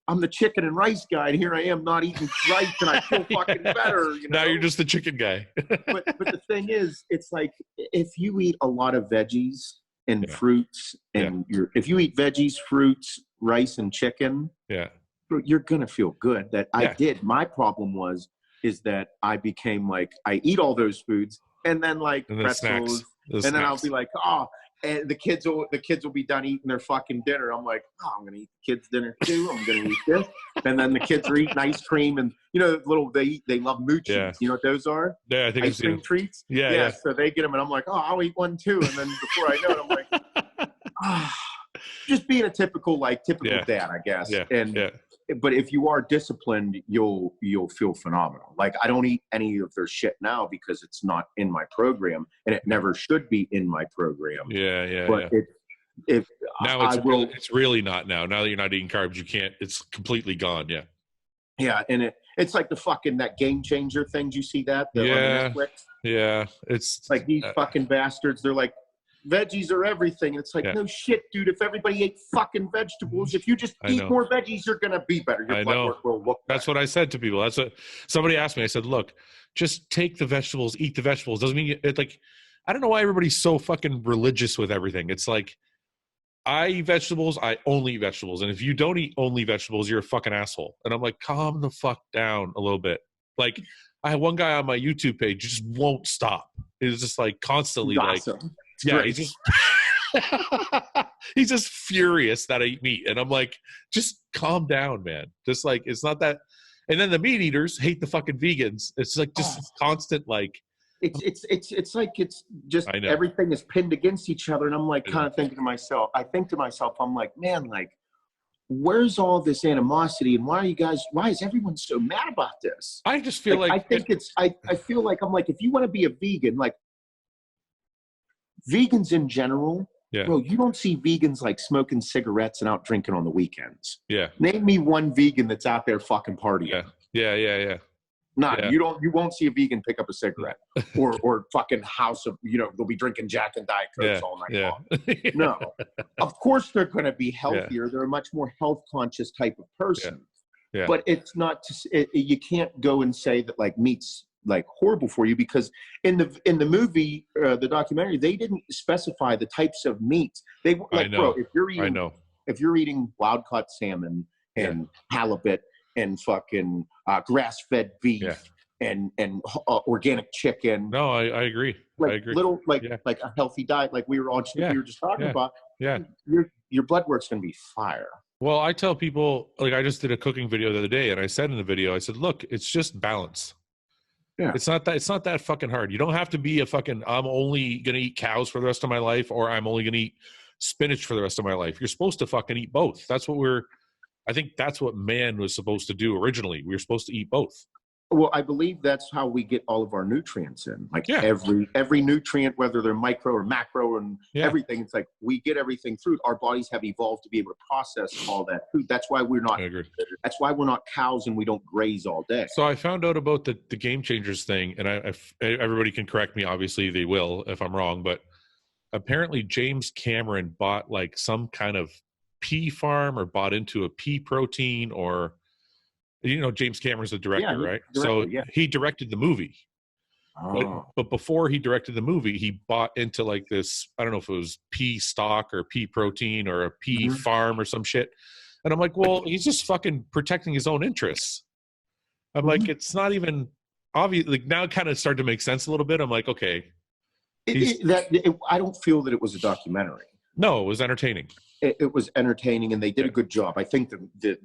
I'm the chicken and rice guy, and here I am not eating rice, and I feel fucking better. You know? Now you're just the chicken guy. but the thing is, it's like if you eat a lot of veggies and fruits, and if you eat veggies, fruits, rice, and chicken, you're gonna feel good. I did. My problem is that I became like, I eat all those foods and then like pretzels, and then I'll be like, oh, and the kids will be done eating their fucking dinner. I'm like, oh, I'm gonna eat the kids' dinner too. I'm gonna eat this, and then the kids are eating ice cream, and you know, they love moochies. Yeah. You know what those are? Yeah, I think ice cream treats. Yeah. So they get them, and I'm like, oh, I'll eat one too, and then before I know it, I'm like, just being a typical dad, I guess. But if you are disciplined, you'll feel phenomenal. Like I don't eat any of their shit now because it's not in my program, and it never should be in my program. But it's really not now. Now that you're not eating carbs, you can't. It's completely gone. Yeah, and it's like the fucking that Game Changer things. You see that? On Netflix? Yeah. It's like these fucking bastards. They're like, veggies are everything. It's like, no shit, dude. If everybody ate fucking vegetables, if you just eat more veggies, you're going to be better. Your blood work will look better. That's what I said to people. That's what somebody asked me. I said, look, just take the vegetables, eat the vegetables. Doesn't mean it like, I don't know why everybody's so fucking religious with everything. It's like, I eat vegetables. I only eat vegetables. And if you don't eat only vegetables, you're a fucking asshole. And I'm like, calm the fuck down a little bit. Like I have one guy on my YouTube page who just won't stop. It's just like constantly awesome. Like, yeah, he's just furious that I eat meat. And I'm like, just calm down, man. Just like, it's not that. And then the meat eaters hate the fucking vegans. It's like just constant, like, it's like, it's just everything is pinned against each other. And I'm like, kind of thinking to myself, I'm like, man, like, where's all this animosity, and why is everyone so mad about this? I just feel like I feel like, I'm like, if you want to be a vegan, like, vegans in general, bro, you don't see vegans like smoking cigarettes and out drinking on the weekends. Name me one vegan that's out there fucking partying. You won't see a vegan pick up a cigarette or fucking house of, they'll be drinking Jack and Diet Cokes all night long. No, of course they're going to be healthier. They're a much more health conscious type of person. But it's not, you can't go and say that like meat's like horrible for you, because in the movie, the documentary, they didn't specify the types of meats. They like, bro, if you're eating wild caught salmon and halibut and fucking grass-fed beef and organic chicken. No, I agree. Like I agree. Little like a healthy diet, like we were just talking about. Your blood work's gonna be fire. Well, I tell people, like, I just did a cooking video the other day, and I said in the video, I said, look, it's just balance. It's not that fucking hard. You don't have to be a fucking, I'm only going to eat cows for the rest of my life, or I'm only going to eat spinach for the rest of my life. You're supposed to fucking eat both. I think that's what man was supposed to do originally. We were supposed to eat both. Well, I believe that's how we get all of our nutrients in. Like every nutrient, whether they're micro or macro and everything, it's like we get everything through. Our bodies have evolved to be able to process all that food. That's why we're not. That's why we're not cows and we don't graze all day. So I found out about the Game Changers thing, and everybody can correct me. Obviously, they will if I'm wrong. But apparently, James Cameron bought like some kind of pea farm or bought into a pea protein or. James Cameron's the director, right? He directed the movie. But before he directed the movie, he bought into like this, I don't know if it was pea stock or pea protein or a pea farm or some shit. And I'm like, well, he's just fucking protecting his own interests. I'm like, it's not even obvious. Like now it kind of started to make sense a little bit. I'm like, okay. I don't feel that it was a documentary. No, it was entertaining. It was entertaining, and they did a good job. I think the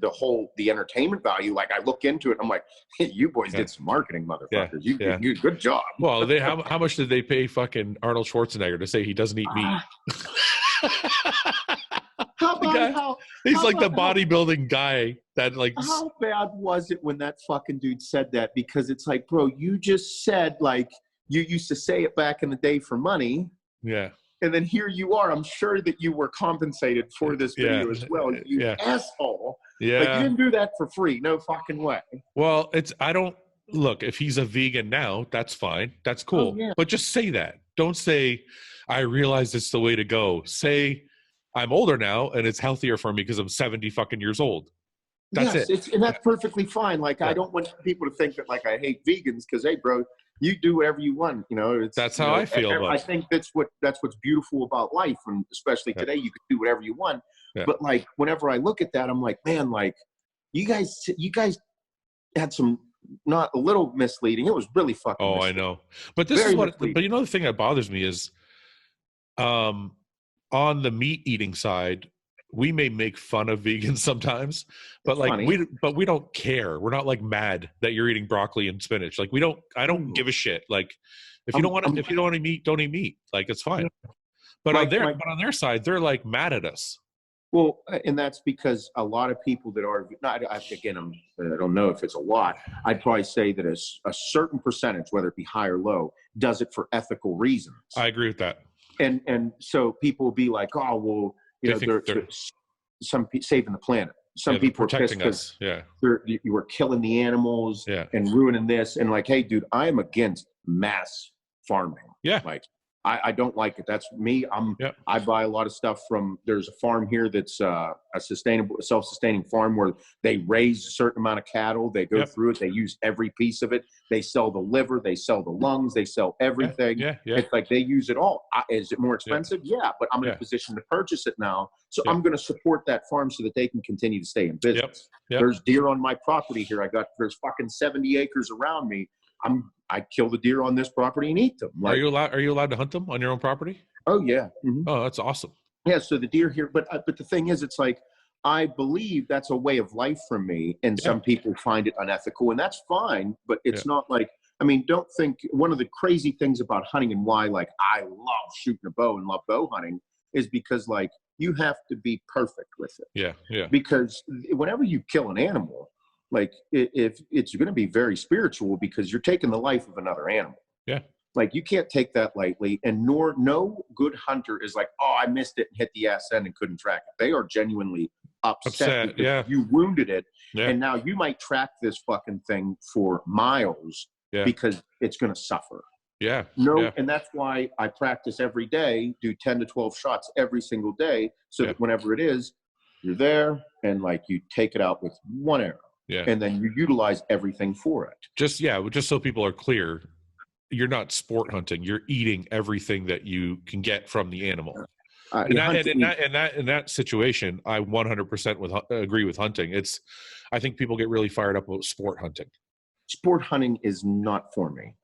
entertainment value, like I look into it, I'm like, hey, you boys did some marketing, motherfuckers. You did good job. Well, how much did they pay fucking Arnold Schwarzenegger to say he doesn't eat meat? How about he's how like the about bodybuilding guy that like. how bad was it when that fucking dude said that? Because it's like, bro, you just said like you used to say it back in the day for money. Yeah. And then here you are. I'm sure that you were compensated for this video as well. You asshole. Yeah. Like, you didn't do that for free. No fucking way. Well, look, if he's a vegan now, that's fine. That's cool. Oh, yeah. But just say that. Don't say, I realize it's the way to go. Say, I'm older now and it's healthier for me because I'm 70 fucking years old. That's it. And that's perfectly fine. Like, I don't want people to think that like I hate vegans because, hey, bro, you do whatever you want. You know, that's how I feel. I think that's what's beautiful about life, and especially today, you can do whatever you want. Yeah. But like, whenever I look at that, I'm like, man, like, you guys had some not a little misleading. It was really fucking. Oh, misleading. I know. But this is what. But you know, the thing that bothers me is, on the meat eating side, we may make fun of vegans sometimes, but like we don't care. We're not like mad that you're eating broccoli and spinach. Like I don't give a shit. Like if you don't want to meat, don't eat meat. Like it's fine. But on their side, they're like mad at us. Well, and that's because a lot of people that are I don't know if it's a lot. I'd probably say that a certain percentage, whether it be high or low, does it for ethical reasons. I agree with that. And so people will be like, oh, well, you know, they're some saving the planet. Some people are protecting us. Yeah, you were killing the animals and ruining this. And like, hey, dude, I am against mass farming. Yeah, like I don't like it. That's me. I buy a lot of stuff from. There's a farm here that's a self-sustaining farm where they raise a certain amount of cattle. They go through it. They use every piece of it. They sell the liver. They sell the lungs. They sell everything. Yeah. It's like they use it all. Is it more expensive? Yeah, but I'm in a position to purchase it now, so I'm going to support that farm so that they can continue to stay in business. There's deer on my property here. There's fucking 70 acres around me. I kill the deer on this property and eat them. Like, are you allowed to hunt them on your own property? Oh yeah. Mm-hmm. Oh, that's awesome. Yeah. So the deer here, but the thing is, it's like, I believe that's a way of life for me, and some people find it unethical, and that's fine. But it's not like, I mean, don't think one of the crazy things about hunting and why like I love shooting a bow and love bow hunting is because like you have to be perfect with it. Yeah. Yeah. Because whenever you kill an animal, like if it's going to be very spiritual because you're taking the life of another animal. Yeah. Like you can't take that lightly, and no good hunter is like, oh, I missed it and hit the ass end and couldn't track it. They are genuinely upset because you wounded it. Yeah. And now you might track this fucking thing for miles because it's going to suffer. Yeah. And that's why I practice every day, do 10 to 12 shots every single day. So that whenever it is, you're there and like you take it out with one arrow. Yeah. And then you utilize everything for it. Just so people are clear, you're not sport hunting. You're eating everything that you can get from the animal. In that situation, I 100% agree with hunting. I think people get really fired up about sport hunting. Sport hunting is not for me.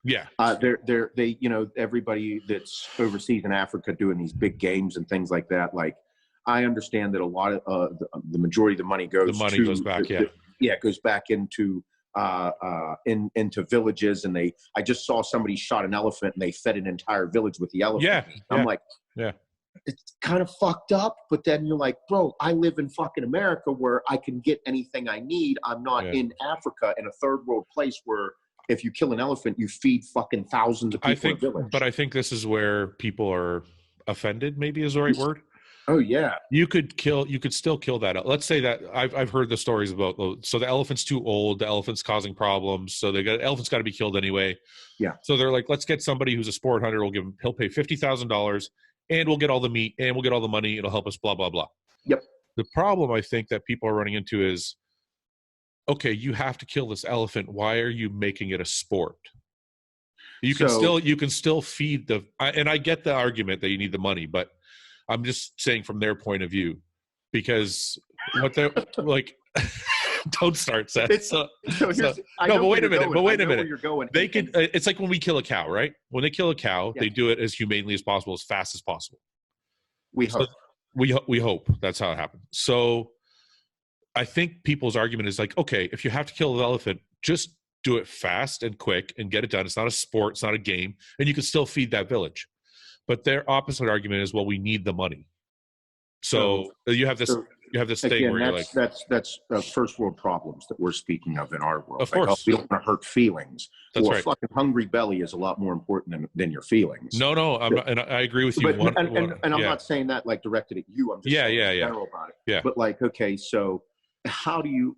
Yeah. They everybody that's overseas in Africa doing these big games and things like that. Like, I understand that a lot of the majority of the money goes back. It goes back into villages, and I just saw somebody shot an elephant and they fed an entire village with the elephant. Yeah. I'm like, it's kind of fucked up, but then you're like, bro, I live in fucking America where I can get anything I need. I'm not in Africa in a third world place where if you kill an elephant, you feed fucking thousands of people in a village. But I think this is where people are offended, maybe is the right word. Oh yeah. You could still kill that. Let's say that I've heard the stories about, so the elephant's too old, the elephant's causing problems, so elephant's got to be killed anyway. Yeah. So they're like, let's get somebody who's a sport hunter. He'll pay $50,000 and we'll get all the meat and we'll get all the money. It'll help us, blah, blah, blah. Yep. The problem I think that people are running into is, okay, you have to kill this elephant. Why are you making it a sport? You can still feed and I get the argument that you need the money, but I'm just saying from their point of view, because what they're like, don't start, Seth. But wait a minute. They could. It's like when we kill a cow, right? When they kill a cow, they do it as humanely as possible, as fast as possible. We hope that's how it happens. So I think people's argument is like, okay, if you have to kill the elephant, just do it fast and quick and get it done. It's not a sport. It's not a game. And you can still feed that village. But their opposite argument is, well, we need the money. So you have this thing again, where you're like, that's first world problems that we're speaking of in our world. of course, we don't want to hurt feelings. That's well, right. A fucking hungry belly is a lot more important than your feelings. No, I'm not, and I agree with you. And I'm not saying that like directed at you. I'm just saying in general about it. Yeah. But like, okay, so how do you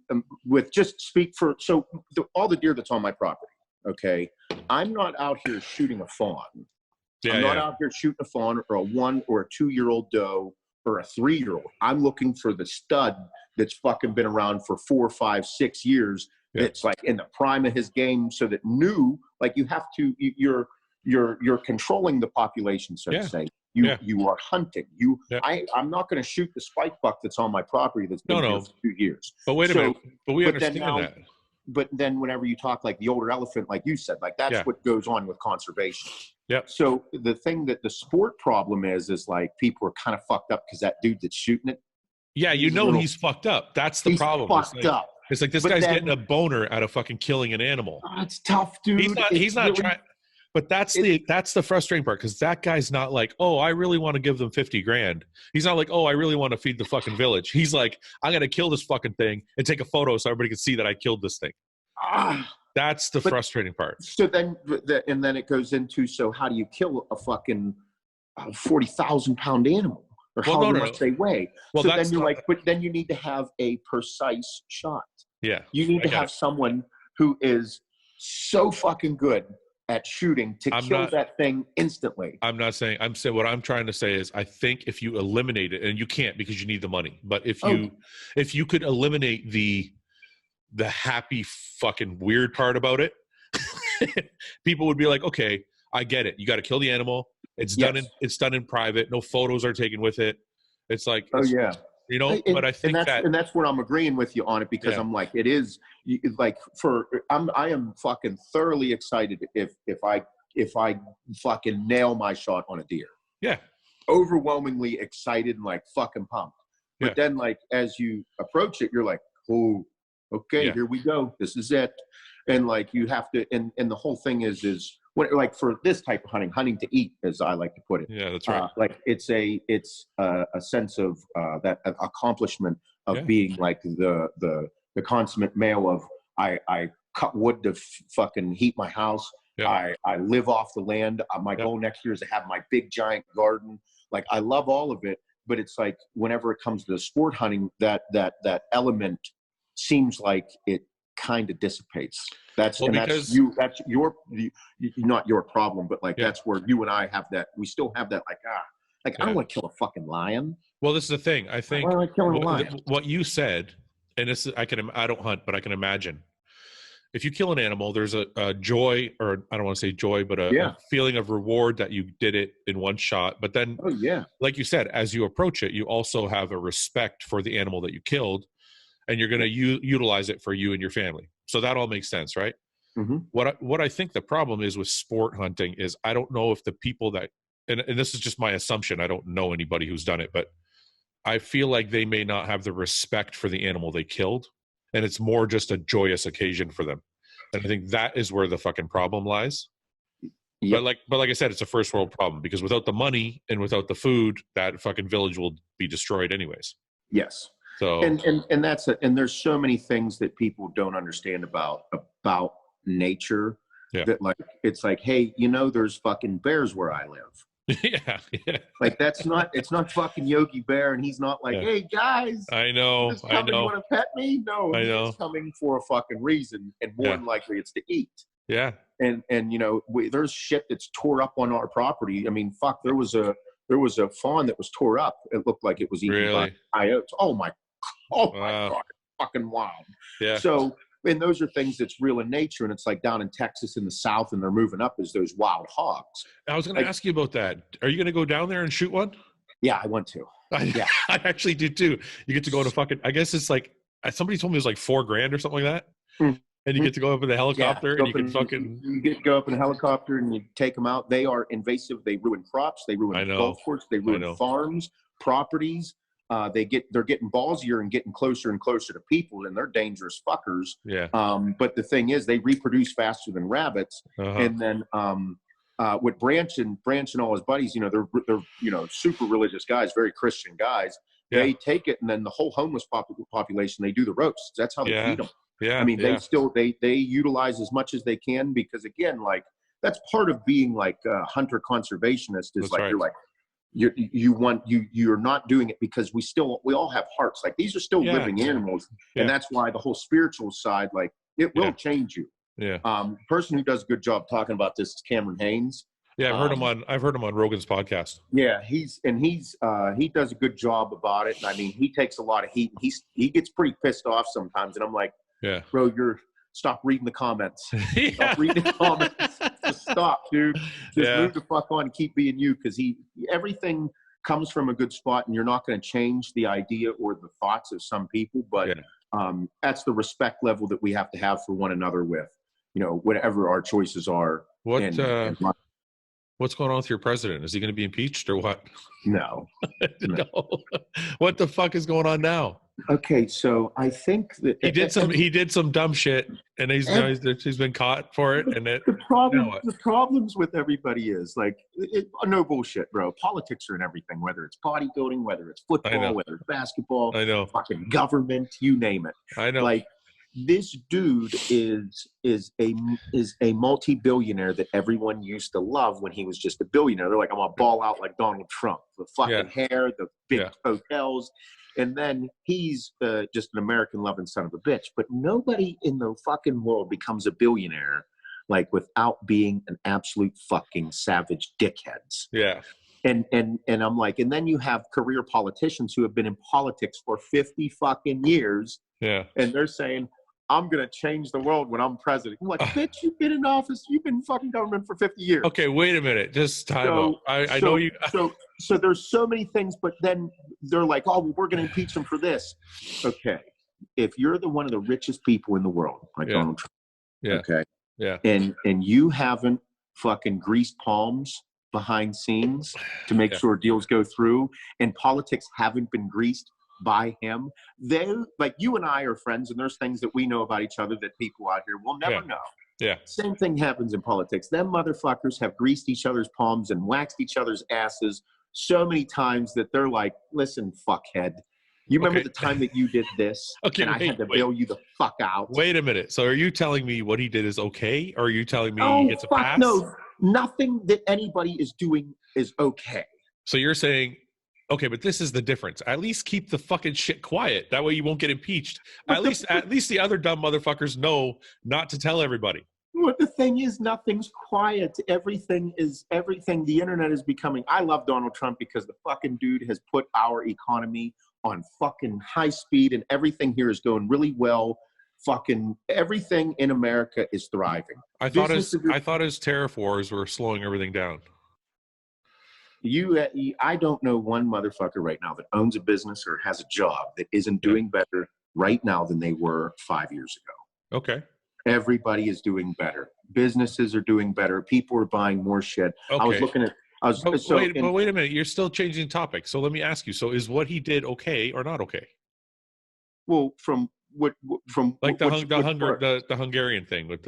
all the deer that's on my property? Okay, I'm not out here shooting a fawn. I'm not out here shooting a fawn or a 1 or a 2-year-old doe or a 3-year-old. I'm looking for the stud that's fucking been around for 4, 5, 6 years. Yeah. It's like in the prime of his game, so that like you have to, you're controlling the population, so to say. You are hunting. I'm not going to shoot the spike buck that's on my property that's been here for 2 years. But wait a minute. But we understand that. But then whenever you talk like the older elephant, like you said, like that's what goes on with conservation. Yeah. So the thing that the sport problem is like people are kind of fucked up because that dude that's shooting it. Yeah, he's fucked up. That's the problem. Fucked up. It's like this guy's getting a boner out of fucking killing an animal. Oh, it's tough, dude. He's not really trying. But that's the frustrating part, because that guy's not like, oh, I really want to give them $50,000. He's not like, oh, I really want to feed the fucking village. He's like, I'm gonna kill this fucking thing and take a photo so everybody can see that I killed this thing. That's the frustrating part. So then it goes into, so how do you kill a fucking 40,000-pound animal? Or however much they weigh. Well, so then you're like, but then you need to have a precise shot. Yeah. You need to have someone who is so fucking good at shooting to kill that thing instantly. I'm saying what I'm trying to say is, I think if you eliminate it, and you can't because you need the money, but if you could eliminate the happy fucking weird part about it, people would be like, okay, I get it. You got to kill the animal. It's done in private. No photos are taken with it. It's like, but I think that's where I'm agreeing with you on it, because I'm like, it is like I am fucking thoroughly excited if I fucking nail my shot on a deer. Yeah. Overwhelmingly excited and like fucking pumped. But then like, as you approach it, you're like, oh, okay, here we go. This is it. And like, you have to, and the whole thing is when, like, for this type of hunting to eat, as I like to put it. Yeah, that's right. Like it's a sense of that accomplishment of being like the consummate male of I cut wood to fucking heat my house. Yeah. I live off the land. My goal next year is to have my big giant garden. Like, I love all of it, but it's like whenever it comes to the sport hunting, that element seems like it kind of dissipates. That's your not your problem, but like that's where you and I have that. We still have that I don't want to kill a fucking lion. Well, this is the thing. I think what you said, and this is, I don't hunt, but I can imagine if you kill an animal, there's a joy, or I don't want to say joy, but a feeling of reward that you did it in one shot. But then, like you said, as you approach it, you also have a respect for the animal that you killed, and you're going to utilize it for you and your family. So that all makes sense, right? Mm-hmm. What I think the problem is with sport hunting is, I don't know if the people that, and this is just my assumption, I don't know anybody who's done it, but I feel like they may not have the respect for the animal they killed, and it's more just a joyous occasion for them. And I think that is where the fucking problem lies. Yep. But like I said, it's a first world problem, because without the money and without the food, that fucking village will be destroyed anyways. Yes. So and that's it. And there's so many things that people don't understand about nature, that like, it's like, hey, there's fucking bears where I live. yeah. Like, it's not fucking Yogi Bear, and he's not like, hey guys, I know. You want to pet me? No, he's coming for a fucking reason, and more than likely it's to eat. Yeah. And there's shit that's tore up on our property. I mean, fuck, there was a fawn that was tore up. It looked like it was eaten by coyotes. Oh my God, fucking wild. Yeah. So, and those are things that's real in nature, and it's like down in Texas in the South, and they're moving up as those wild hogs. I was going to ask you about that. Are you going to go down there and shoot one? Yeah, I want to. I actually do too. You get to go to fucking, I guess it's like, somebody told me it was like $4,000 or something like that. Mm-hmm. And you get to go up in the helicopter, and you can fucking... You get to go up in a helicopter, and you take them out. They are invasive. They ruin crops. They ruin golf courses. They ruin farms, properties. They're getting ballsier and getting closer and closer to people, and they're dangerous fuckers. Yeah. But the thing is, they reproduce faster than rabbits. And then with Branch and all his buddies, they're super religious guys, very Christian guys. They take it, and then the whole homeless population, they do the roasts. That's how they feed them. Yeah. I mean, they still, they utilize as much as they can, because again, like, that's part of being like a hunter conservationist, is like, you're like, you're not doing it because we all have hearts. Like, these are still living animals. And that's why the whole spiritual side, like, it will change you. Person who does a good job talking about this is Cameron Haynes. Yeah, I've heard him on Rogan's podcast. Yeah, he does a good job about it. And I mean, he takes a lot of heat, and he gets pretty pissed off sometimes. And I'm like, bro, stop reading the comments. Stop reading the comments. Just stop, dude. Just move the fuck on and keep being you, because everything comes from a good spot, and you're not going to change the idea or the thoughts of some people. But that's the respect level that we have to have for one another with, whatever our choices are. What's going on with your president? Is he going to be impeached or what? No. No. What the fuck is going on now? Okay, so I think that he did some dumb shit, and he's been caught for it. And the problems with everybody is like, no bullshit, bro. Politics are in everything, whether it's bodybuilding, whether it's football, whether it's basketball, I know, fucking government, you name it. I know. Like, this dude is a multi-billionaire that everyone used to love when he was just a billionaire. They're like, I'm gonna ball out like Donald Trump, the fucking hair, the big hotels, and then he's just an American-loving son of a bitch. But nobody in the fucking world becomes a billionaire like without being an absolute fucking savage dickheads. Yeah. And I'm like, and then you have career politicians who have been in politics for 50 fucking years. Yeah. And they're saying, I'm going to change the world when I'm president. I'm like, bitch, you've been in office. You've been in fucking government for 50 years. Okay, wait a minute. Just time out. I know you. So there's so many things, but then they're like, oh, well, we're going to impeach him for this. Okay. If you're one of the richest people in the world, like Donald Trump, okay? Yeah. And you haven't fucking greased palms behind scenes to make sure deals go through, and politics haven't been greased by him. They, like, you and I are friends, and there's things that we know about each other that people out here will never know. Yeah. Same thing happens in politics. Them motherfuckers have greased each other's palms and waxed each other's asses so many times that they're like, listen, fuckhead, you remember the time that you did this and I had to bail you the fuck out? Wait a minute. So are you telling me what he did is okay? Or are you telling me he gets a pass? No, nothing that anybody is doing is okay. So you're saying, okay, but this is the difference. At least keep the fucking shit quiet. That way you won't get impeached. At least the other dumb motherfuckers know not to tell everybody. Well, the thing is, nothing's quiet. Everything. The internet is becoming. I love Donald Trump because the fucking dude has put our economy on fucking high speed, and everything here is going really well. Fucking everything in America is thriving. I thought his tariff wars were slowing everything down. I don't know one motherfucker right now that owns a business or has a job that isn't doing better right now than they were 5 years ago. Okay. Everybody is doing better. Businesses are doing better. People are buying more shit. Okay. I was looking at. Wait a minute. You're still changing topics. So let me ask you. So is what he did okay or not okay? Well, from the Hungarian thing with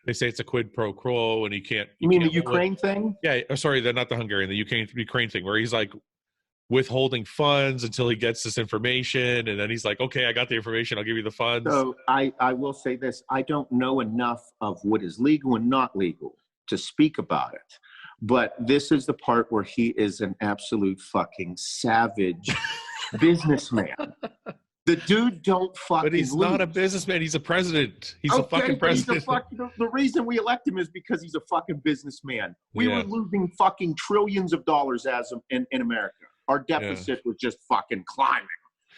they say it's a quid pro quo and he can't. You mean the Ukraine thing? Yeah. Sorry, not the Hungarian. The Ukraine thing where he's like withholding funds until he gets this information, and then he's like, okay, I got the information, I'll give you the funds. So I will say this, I don't know enough of what is legal and not legal to speak about it, but this is the part where he is an absolute fucking savage businessman. The dude don't fucking But he's lose. Not a businessman, he's a president. He's a fucking president. The reason we elect him is because he's a fucking businessman. We were losing fucking trillions of dollars in America. Our deficit was just fucking climbing.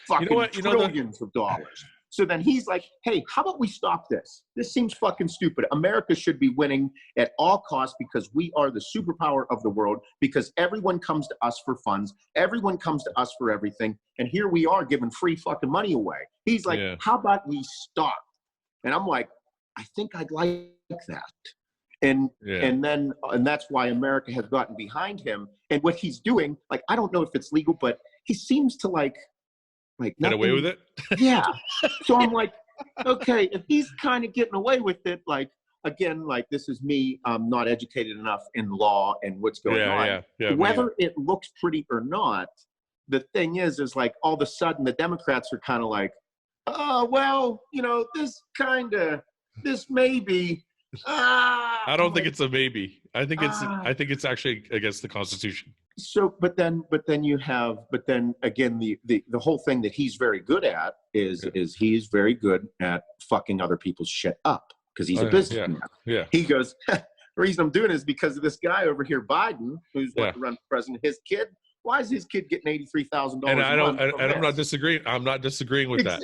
Fucking trillions of dollars. So then he's like, hey, how about we stop this? This seems fucking stupid. America should be winning at all costs because we are the superpower of the world, because everyone comes to us for funds. Everyone comes to us for everything. And here we are giving free fucking money away. He's like, how about we stop? And I'm like, I think I'd like that. And that's why America has gotten behind him. And what he's doing, like, I don't know if it's legal, but he seems to like get away with it. Yeah. So I'm like, okay, if he's kind of getting away with it, like, again, like, this is me, I'm not educated enough in law and what's going on. Yeah, whether it looks pretty or not, the thing is like all of a sudden the Democrats are kind of like, oh, well, this maybe. I don't think it's a maybe. I think it's actually against the Constitution. So, but then again, the whole thing that he's very good at is he's very good at fucking other people's shit up because he's a businessman. Yeah. He goes, the reason I'm doing it is because of this guy over here, Biden, who's wanting to run for president. His kid, why is his kid getting $83,000? And I'm not disagreeing. I'm not disagreeing with that.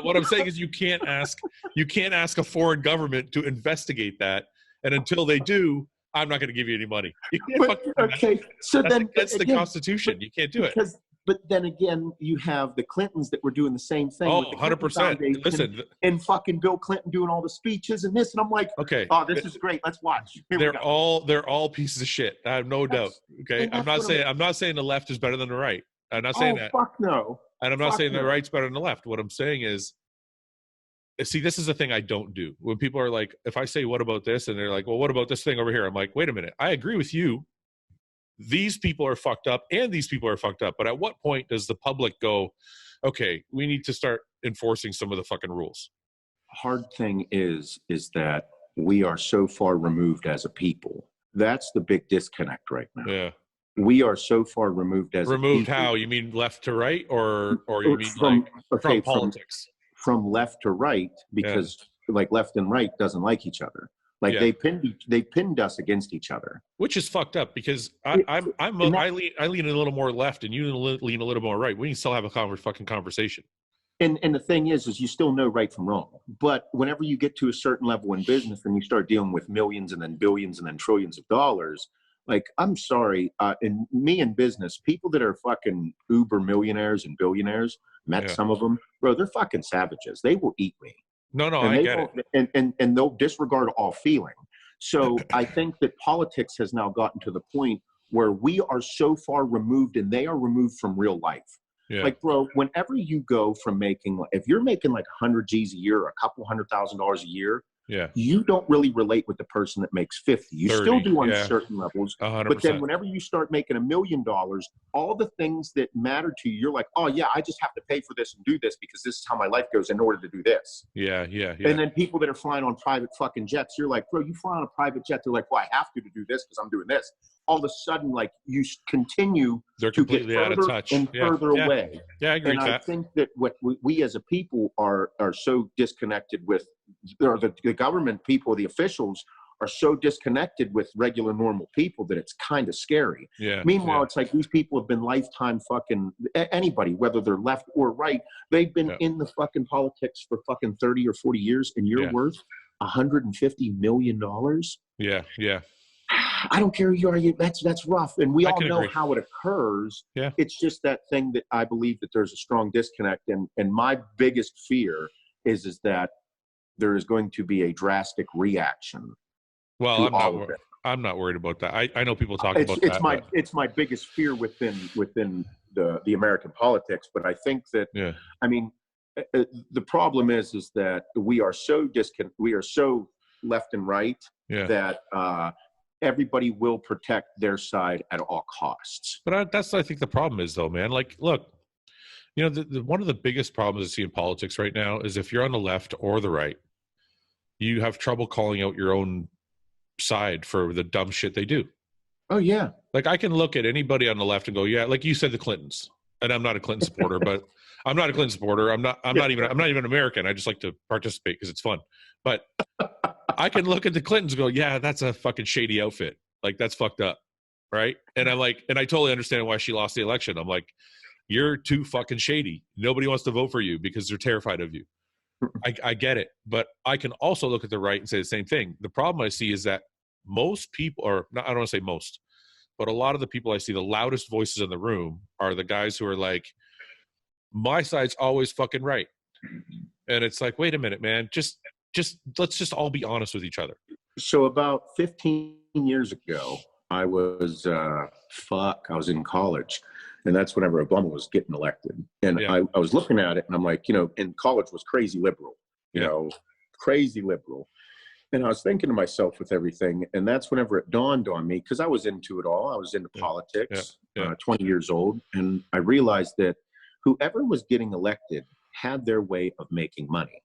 What I'm saying is you can't ask a foreign government to investigate that, and until they do, I'm not going to give you any money. So then that's the Constitution. You can't do it. But then again, you have the Clintons that were doing the same thing. Oh, 100%. Listen. And fucking Bill Clinton doing all the speeches and this. And I'm like, okay, oh, this is great. Let's watch. They're all pieces of shit. I have no doubt. Okay. I'm not saying the left is better than the right. I'm not saying that. Fuck no. And I'm not saying the right's better than the left. What I'm saying is, see, this is the thing I don't do. When people are like, if I say, what about this? And they're like, well, what about this thing over here? I'm like, wait a minute. I agree with you. These people are fucked up and these people are fucked up. But at what point does the public go, okay, we need to start enforcing some of the fucking rules? Hard thing is that we are so far removed as a people. That's the big disconnect right now. Yeah. We are so far removed as removed. How? You mean left to right, or you mean from politics? From left to right, because like left and right doesn't like each other. Like they pinned us against each other, which is fucked up because I lean a little more left and you lean a little more right. We can still have a fucking conversation. And the thing is you still know right from wrong. But whenever you get to a certain level in business and you start dealing with millions and then billions and then trillions of dollars, like, I'm sorry, in business, people that are fucking uber millionaires and billionaires, met some of them, bro, they're fucking savages. They will eat me. No, I get it. And they'll disregard all feeling. So I think that politics has now gotten to the point where we are so far removed and they are removed from real life. Yeah. Like, bro, whenever you go from if you're making like 100 G's a year or a couple $100,000 a year, you don't really relate with the person that makes 50. You 30, still do on certain levels. 100%. But then whenever you start making $1 million, all the things that matter to you, you're like, oh yeah, I just have to pay for this and do this because this is how my life goes in order to do this. Yeah. And then people that are flying on private fucking jets, you're like, bro, you fly on a private jet. They're like, well, I have to do this because I'm doing this. All of a sudden, like, you continue to get further out of touch and further away. Yeah, I agree and with that. I think that what we as a people are so disconnected with, or the government people, the officials are so disconnected with regular normal people that it's kind of scary. Yeah. Meanwhile, it's like these people have been lifetime fucking anybody, whether they're left or right. They've been in the fucking politics for fucking 30 or 40 years, and you're worth $150 million. Yeah. I don't care who you are. That's rough. And we all know agree. how it occurs. Yeah. It's just that thing that I believe that there's a strong disconnect. And my biggest fear is that there is going to be a drastic reaction. Well, I'm not worried about that. I know people talk about that. It's my biggest fear within the American politics. But I think that, I mean, the problem is that we are so left and right that everybody will protect their side at all costs. But that's, I think, the problem is, though, man. Like, look, you know, one of the biggest problems I see in politics right now is if you're on the left or the right, you have trouble calling out your own side for the dumb shit they do. Oh, yeah. Like, I can look at anybody on the left and go, yeah, like you said, the Clintons. And I'm not a Clinton supporter, but I'm not a Clinton supporter. I'm not even American. I just like to participate because it's fun. But I can look at the Clintons and go, yeah, that's a fucking shady outfit. Like, that's fucked up. Right. And I'm like, and I totally understand why she lost the election. I'm like, you're too fucking shady. Nobody wants to vote for you because they're terrified of you. I get it. But I can also look at the right and say the same thing. The problem I see is that most people, or not, I don't want to say most, but a lot of the people I see, the loudest voices in the room are the guys who are like, my side's always fucking right. And it's like, wait a minute, man, just let's just all be honest with each other. So about 15 years ago, I was in college, and that's whenever Obama was getting elected. And I was looking at it, and I'm like, you know, and college was crazy liberal, you know, crazy liberal. And I was thinking to myself with everything, and that's whenever it dawned on me, because I was into it all. I was into politics, 20 years old, and I realized that whoever was getting elected had their way of making money.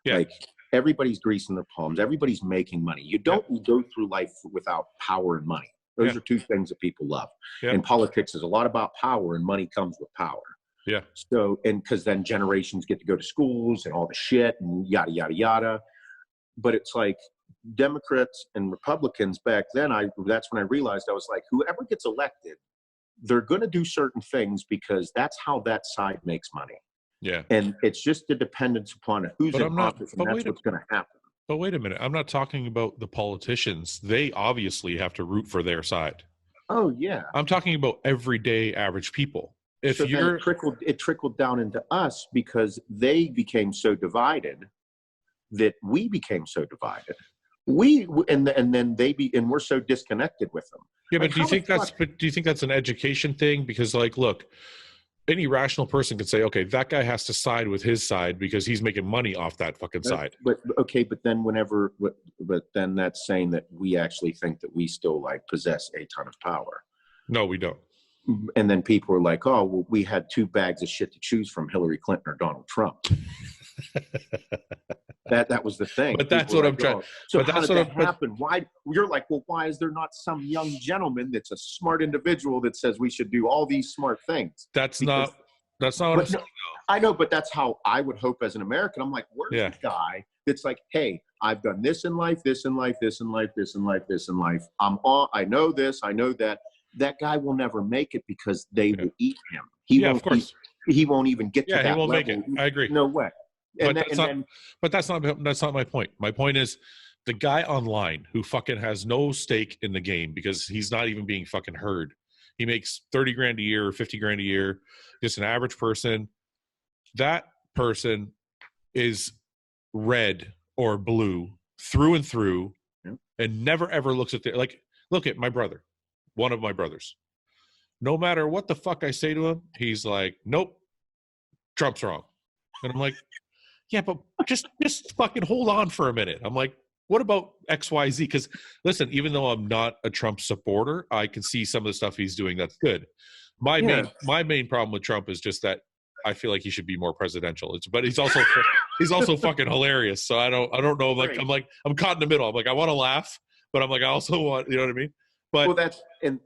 Yeah. Like, everybody's greasing their palms. Everybody's making money. You don't go through life without power and money. Those are two things that people love. And politics is a lot about power, and money comes with power. Yeah. So, and because then generations get to go to schools and all the shit and yada, yada, yada. But it's like Democrats and Republicans back then, that's when I realized, I was like, whoever gets elected, they're going to do certain things because that's how that side makes money. Yeah. And it's just a dependence upon who's in office, and that's what's going to happen. But wait a minute. I'm not talking about the politicians. They obviously have to root for their side. Oh, yeah. I'm talking about everyday average people. If you're it trickled down into us because they became so divided that we became so divided. And we're so disconnected with them. Yeah, but do you think that's an education thing? Because, like, look, any rational person could say, okay, that guy has to side with his side because he's making money off that fucking side. But then that's saying that we actually think that we still like possess a ton of power. No, we don't. And then people are like, oh, well, we had 2 bags of shit to choose from, Hillary Clinton or Donald Trump. That was the thing. But that's what I'm trying. So how did that happen? Why? You're like, well, why is there not some young gentleman that's a smart individual that says we should do all these smart things? That's not what I'm saying. I know, but that's how I would hope as an American. I'm like, where's the guy that's like, hey, I've done this in life, this in life, this in life, this in life, this in life. I know this, I know that. That guy will never make it because they will eat him. Of course. He won't even get to that he won't level. make it. I agree. No way. But that's not my point. My point is the guy online who fucking has no stake in the game because he's not even being fucking heard. He makes 30 grand a year or 50 grand a year, just an average person. That person is red or blue through and through and never ever looks at look at my brother, one of my brothers. No matter what the fuck I say to him, he's like, nope, Trump's wrong. And I'm like, yeah, but just fucking hold on for a minute. I'm like, what about XYZ? Because listen, even though I'm not a Trump supporter, I can see some of the stuff he's doing that's good. My main problem with Trump is just that I feel like he should be more presidential. But he's also fucking hilarious. So I don't know. I'm caught in the middle. I'm like, I want to laugh, but I'm like, I also want, you know what I mean? But well, that's and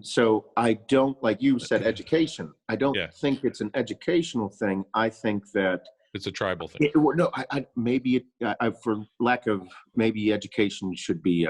so I don't, like you said, education. I don't think it's an educational thing. I think that it's a tribal thing. For lack of, maybe education should be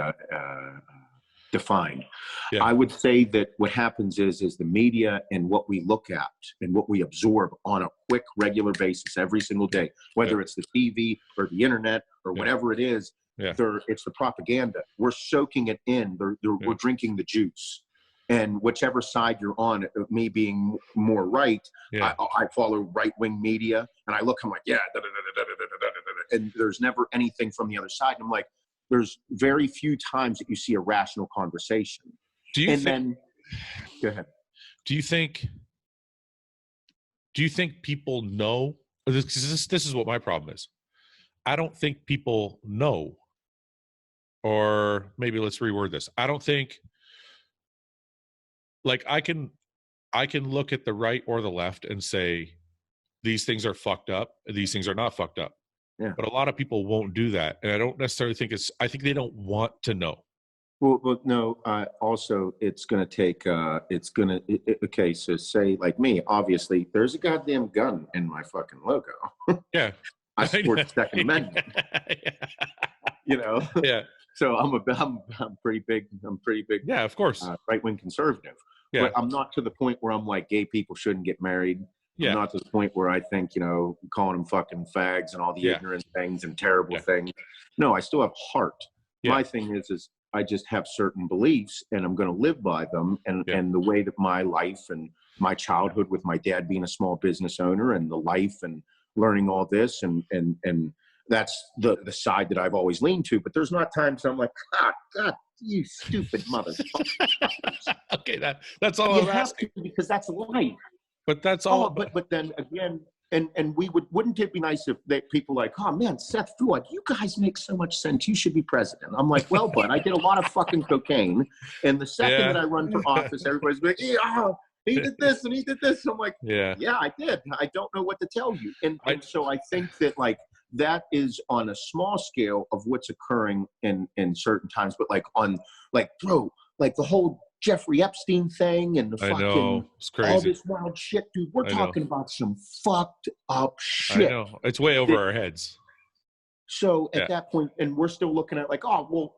defined. Yeah. I would say that what happens is the media and what we look at and what we absorb on a quick, regular basis every single day, whether it's the TV or the internet or whatever it is. Yeah. It's the propaganda. We're soaking it in. We're drinking the juice. And whichever side you're on, me being more right, I follow right-wing media. And I look, I'm like, and there's never anything from the other side. And I'm like, there's very few times that you see a rational conversation. Go ahead. Do you think people know? This is what my problem is. I don't think people know. Or maybe let's reword this. I don't think, like, I can look at the right or the left and say these things are fucked up, these things are not fucked up. Yeah. But a lot of people won't do that, and I don't necessarily think I think they don't want to know. Well, no. Also, it's going to take. Okay, so say like me. Obviously, there's a goddamn gun in my fucking logo. Yeah, I support the Second Amendment. You know. Yeah. So I'm pretty big. Yeah, of course. Right-wing conservative. Yeah. But I'm not to the point where I'm like, gay people shouldn't get married. Yeah. I'm not to the point where I think, calling them fucking fags and all the ignorant things and terrible things. No, I still have heart. Yeah. My thing is I just have certain beliefs and I'm going to live by them. And the way that my life and my childhood with my dad being a small business owner and the life and learning all this and that's the side that I've always leaned to. But there's not times I'm like, God, you stupid motherfucker. Okay, that's all I'm asking. Because that's life. But that's all. But then again, And wouldn't it be nice if people like, oh man, Seth Fouad, you guys make so much sense. You should be president. I'm like, well, but I did a lot of fucking cocaine. And the second that I run for office, everybody's like, yeah, he did this and he did this. I'm like, yeah, I did. I don't know what to tell you. And so I think that like that is on a small scale of what's occurring in certain times, but like on like, bro, like the whole Jeffrey Epstein thing and the fucking it's crazy. All this wild shit, dude. We're talking about some fucked up shit. I know. It's way over our heads. So at that point, and we're still looking at like, oh,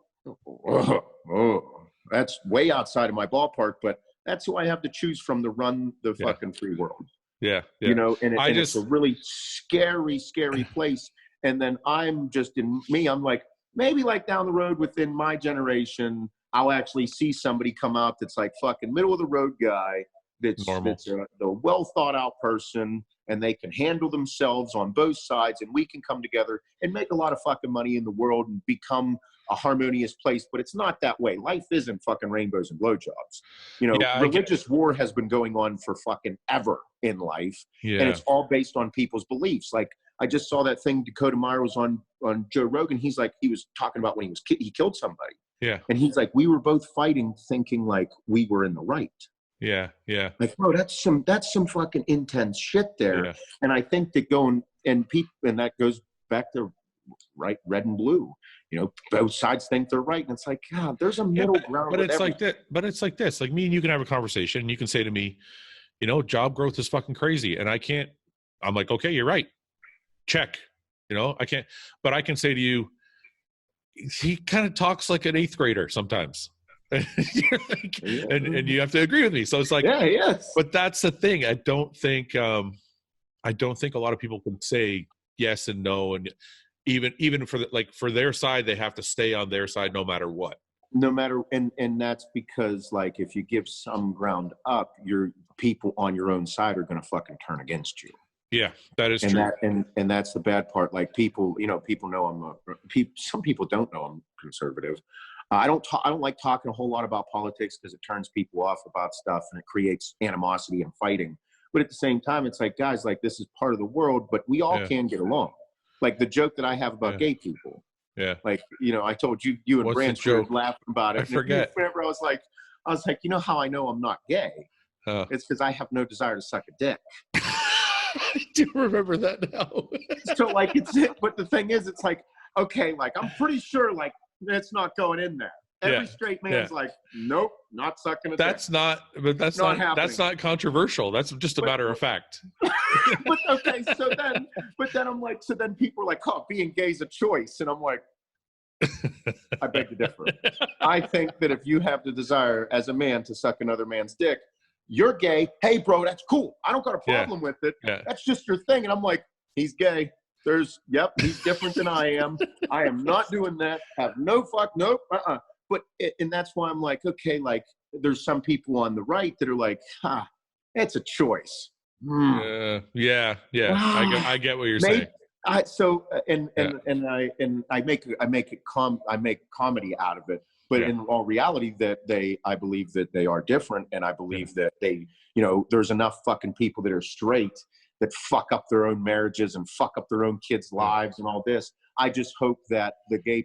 well, that's way outside of my ballpark, but that's who I have to choose from to run the fucking free world. Yeah. You know, and it's a really scary, scary place. And then I'm like, maybe like down the road within my generation, I'll actually see somebody come out that's like fucking middle of the road guy that's a well thought out person, and they can handle themselves on both sides, and we can come together and make a lot of fucking money in the world and become a harmonious place. But it's not that way. Life isn't fucking rainbows and blowjobs. You know, religious war has been going on for fucking ever in life, and it's all based on people's beliefs. Like I just saw that thing Dakota Meyer was on Joe Rogan. He's like, he was talking about when he killed somebody. Yeah. And he's like, we were both fighting thinking like we were in the right. Yeah. Yeah. Like, bro, that's some fucking intense shit there. Yeah. And I think that and that goes back to right, red and blue. You know, both sides think they're right. And it's like, God, there's a middle ground. But it's like that. But it's like this. Like me and you can have a conversation and you can say to me, you know, job growth is fucking crazy. And I'm like, okay, you're right. Check. You know, I can't, but I can say to you, he kind of talks like an 8th grader sometimes. And you have to agree with me. So it's like, yes. But that's the thing. I don't think a lot of people can say yes and no. And even for their side, they have to stay on their side no matter what. No matter, and that's because like, if you give some ground up, your people on your own side are going to fucking turn against you. Yeah, that is true. And that's the bad part. Like people know some people don't know I'm conservative. I don't like talking a whole lot about politics because it turns people off about stuff and it creates animosity and fighting. But at the same time, it's like, guys, like this is part of the world, but we all can get along. Like the joke that I have about gay people. Yeah. Like, you know, I told you and Branch were laughing about it. I forget. I was like, you know how I know I'm not gay? It's because I have no desire to suck a dick. I do remember that now. So like but the thing is, it's like, okay, like I'm pretty sure like it's not going in there. Every straight man's like, nope, not sucking a dick. That's not controversial. That's just a matter of fact. But then I'm like, so then people are like, oh, being gay is a choice. And I'm like, I beg to differ. I think that if you have the desire as a man to suck another man's dick, you're gay. Hey, bro, that's cool. I don't got a problem with it. Yeah. That's just your thing. And I'm like, he's gay. He's different than I am. I am not doing that. Have no fuck, nope, But, and that's why I'm like, okay, like there's some people on the right that are like, it's a choice. Yeah. I get what you're saying. I make comedy out of it. But in all reality, I believe that they are different, and I believe that there's enough fucking people that are straight that fuck up their own marriages and fuck up their own kids' lives and all this. I just hope that the gay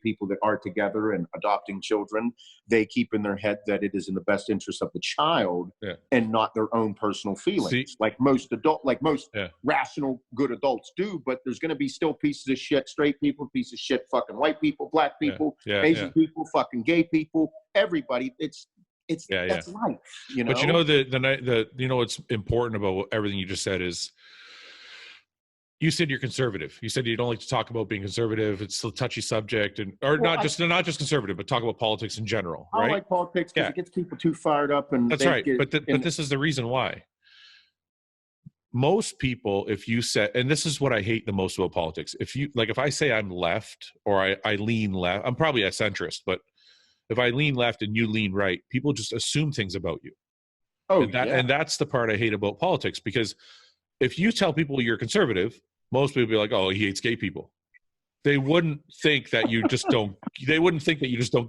people that are together and adopting children, they keep in their head that it is in the best interest of the child and not their own personal feelings. Like most rational, good adults do, but there's going to be still pieces of shit, straight people, pieces of shit, fucking white people, black people, Asian people, fucking gay people, everybody. That's life, you know. But you know what's important about everything you just said is, you said you're conservative. You said you don't like to talk about being conservative. It's a touchy subject, not just conservative, but talk about politics in general. Right? I don't like politics because it gets people too fired up. And that's right. But this is the reason why. Most people, if you said, and this is what I hate the most about politics. If I say I'm left or I lean left, I'm probably a centrist, but if I lean left and you lean right, people just assume things about you. And that's the part I hate about politics, because if you tell people you're conservative, most people be like, oh, he hates gay people. They wouldn't think that you just don't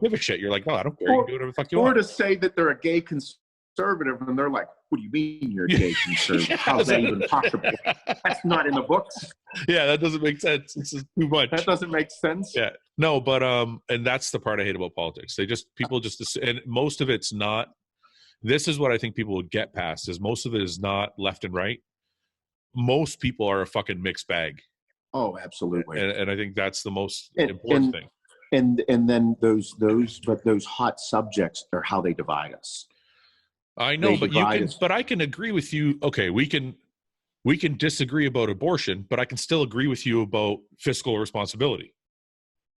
give a shit. You're like, oh, I don't care. You can do whatever the fuck you want. Or to say that they're a gay conservative conservative, and they're like, what do you mean you're gay conservative? How's that even possible? That's not in the books. Yeah, that doesn't make sense. This is too much. That doesn't make sense. Yeah. No, but and that's the part I hate about politics. People just, and most of it's not. This is what I think people would get past, is most of it is not left and right. Most people are a fucking mixed bag. Oh, absolutely. And I think that's the most important thing. And then those hot subjects are how they divide us. I know, but I can agree with you. Okay, we can disagree about abortion, but I can still agree with you about fiscal responsibility.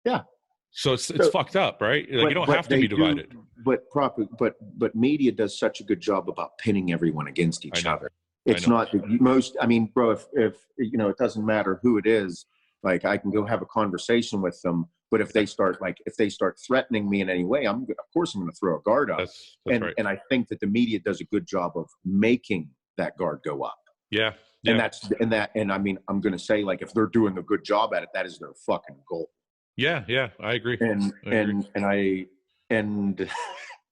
Yeah. So it's fucked up, right? Like, you don't have to be divided. But media does such a good job about pinning everyone against each other. It's not most. I mean, bro, if you know, it doesn't matter who it is. Like, I can go have a conversation with them, but if they start threatening me in any way, of course I'm going to throw a guard up. That's right. And I think that the media does a good job of making that guard go up. Yeah. And I mean, I'm going to say, like, if they're doing a good job at it, that is their fucking goal. Yeah, I agree. And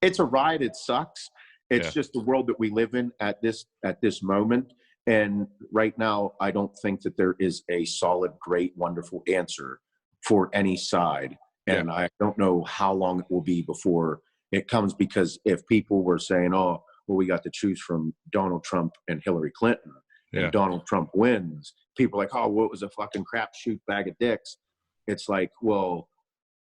it's a ride. It sucks. It's just the world that we live in at this moment. And right now, I don't think that there is a solid, great, wonderful answer for any side. And I don't know how long it will be before it comes, because if people were saying, oh, well, we got to choose from Donald Trump and Hillary Clinton, and Donald Trump wins, people are like, oh, well, it was a fucking crapshoot bag of dicks. It's like, well,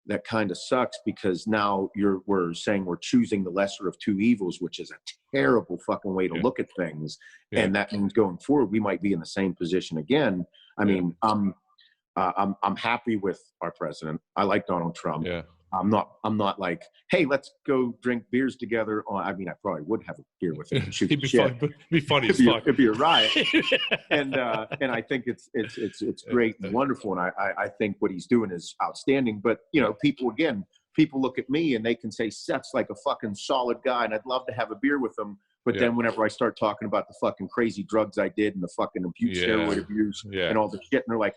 that kind of sucks, because now we're saying we're choosing the lesser of two evils, which is a terrible fucking way to look at things. And that means going forward, we might be in the same position again. I mean, I'm happy with our president. I like Donald Trump. Yeah. I'm not like, hey, let's go drink beers together. I mean, I probably would have a beer with him and shoot the shit. It'd be funny as fuck. It'd be a riot. and I think it's great and wonderful. And I think what he's doing is outstanding. But, you know, people look at me and they can say Seth's like a fucking solid guy, and I'd love to have a beer with him. But then whenever I start talking about the fucking crazy drugs I did and the fucking steroid abuse and all the shit, and they're like,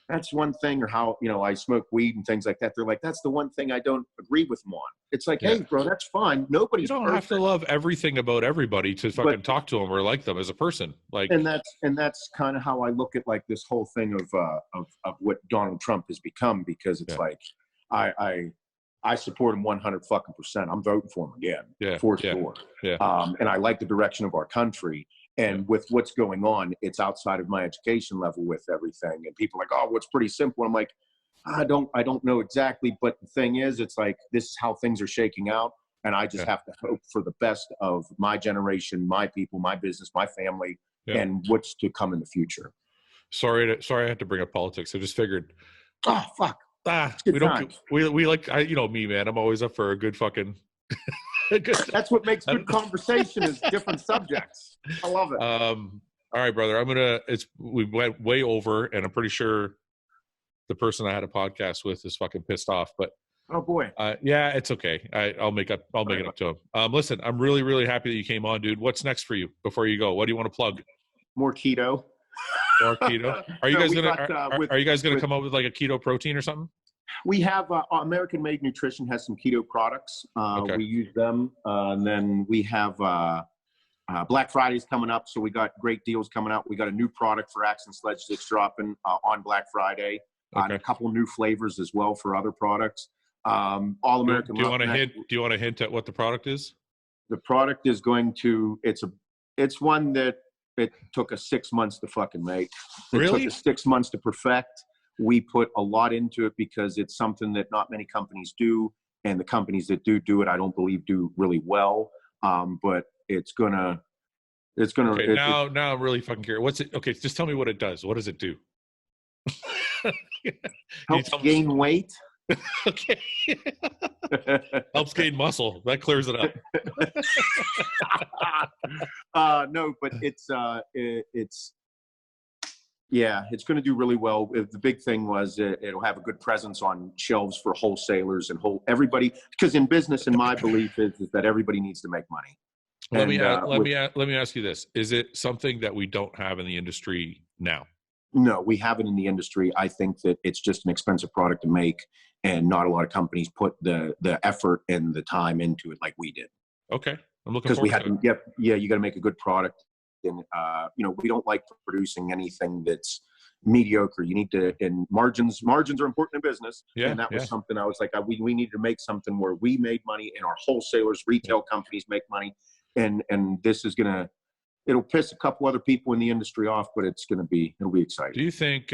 that's one thing, or how, you know, I smoke weed and things like that. They're like, that's the one thing I don't agree with them on. It's like, hey, bro, that's fine. Nobody's perfect. Have to love everything about everybody to fucking talk to them or like them as a person. Like, and that's kind of how I look at, like, this whole thing of what Donald Trump has become, because it's like, I support him 100 fucking %. I'm voting for him again, for sure. Yeah. And I like the direction of our country. And with what's going on, it's outside of my education level with everything. And people are like, oh, well, it's pretty simple. I'm like, I don't know exactly. But the thing is, it's like, this is how things are shaking out. And I just have to hope for the best of my generation, my people, my business, my family, and what's to come in the future. Sorry, I had to bring up politics. I just figured. Oh, fuck. We like, you know me, man. I'm always up for a good fucking. That's what makes good conversation, is different subjects. I love it. All right, brother. We went way over, and I'm pretty sure the person I had a podcast with is fucking pissed off. But oh boy, yeah, it's okay. I'll make it up to him. Listen, I'm really, really happy that you came on, dude. What's next for you before you go? What do you want to plug? More keto. More keto. Are you guys gonna come up with like a keto protein or something? We have American Made Nutrition has some keto products. We use them. And then we have Black Friday's coming up. So we got great deals coming out. We got a new product for Axe and Sledge that's dropping on Black Friday. And a couple new flavors as well for other products. All American. Do you want to hint at what the product is? The product is it's one that it took us 6 months to fucking make. It took us 6 months to perfect. We put a lot into it because it's something that not many companies do, and the companies that do it, I don't believe do really well. But it's gonna. Okay, now I'm really fucking curious. What's it? Okay, just tell me what it does. What does it do? Helps gain weight. Okay. Helps gain muscle. That clears it up. No, but it's. Yeah, it's going to do really well. The big thing was it'll have a good presence on shelves for wholesalers and everybody. Because in business, in my belief, is that everybody needs to make money. Let me ask you this: is it something that we don't have in the industry now? No, we have it in the industry. I think that it's just an expensive product to make, and not a lot of companies put the effort and the time into it like we did. Okay. I'm looking because we forward to had, it. yeah, you got to make a good product. And, you know, we don't like producing anything that's mediocre. You need to, and margins are important in business. Yeah, and that was something I was like, we need to make something where we made money and our wholesalers, retail companies make money. And this is going to, it'll piss a couple other people in the industry off, but it'll be exciting. Do you think,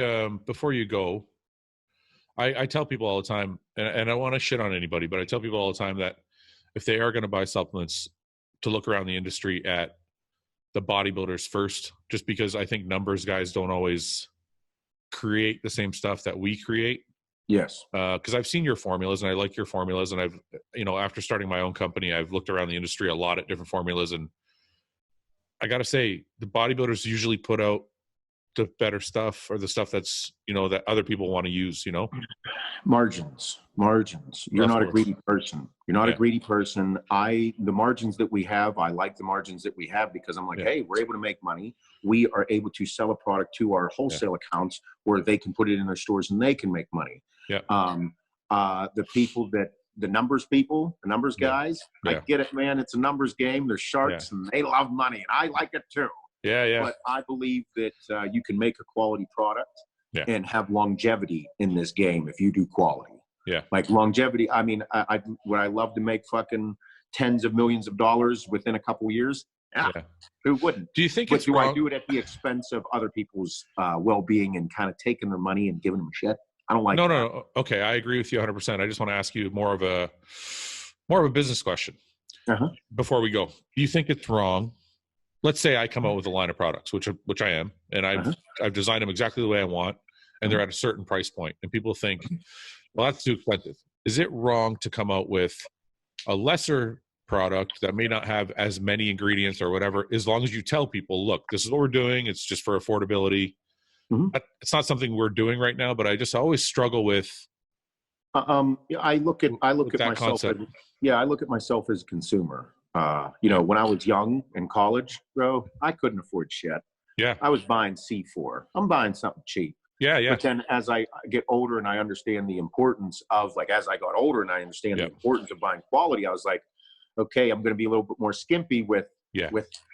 before you go, I tell people all the time, and I don't want to shit on anybody, but I tell people all the time that if they are going to buy supplements, to look around the industry at the bodybuilders first, just because I think numbers guys don't always create the same stuff that we create. Yes. Because I've seen your formulas and I like your formulas, and I've, you know, after starting my own company, I've looked around the industry a lot at different formulas, and I got to say, the bodybuilders usually put out the better stuff, or the stuff that's, you know, that other people want to use, you know. Margins. You're not a greedy person. You're not a greedy person. The margins that we have, I like the margins that we have, because I'm like, hey, we're able to make money. We are able to sell a product to our wholesale accounts where they can put it in their stores and they can make money. Yeah. The people that, the numbers guys, I get it, man. It's a numbers game. They're sharks and they love money, and I like it too. Yeah. But I believe that you can make a quality product and have longevity in this game if you do quality. Yeah. Like longevity. I mean, would I love to make fucking tens of millions of dollars within a couple of years? Yeah. Who wouldn't? Do you think but it's do wrong? I do it at the expense of other people's well-being and kind of taking their money and giving them shit? I don't like that. No. Okay, I agree with you 100%. I just want to ask you more of a business question before we go. Do you think it's wrong? Let's say I come out with a line of products, which I am, and I've designed them exactly the way I want, and they're at a certain price point, and people think, well, that's too expensive. Is it wrong to come out with a lesser product that may not have as many ingredients or whatever, as long as you tell people, look, this is what we're doing, it's just for affordability? It's not something we're doing right now, but I always struggle with. I look at myself. I look at myself as a consumer. You know, when I was young in college, bro, I couldn't afford shit. Yeah. I was buying C4. I'm buying something cheap. Yeah. But then as I get older and I understand the importance of, like, as I got older and I understand the importance of buying quality, I was like, okay, I'm going to be a little bit more skimpy with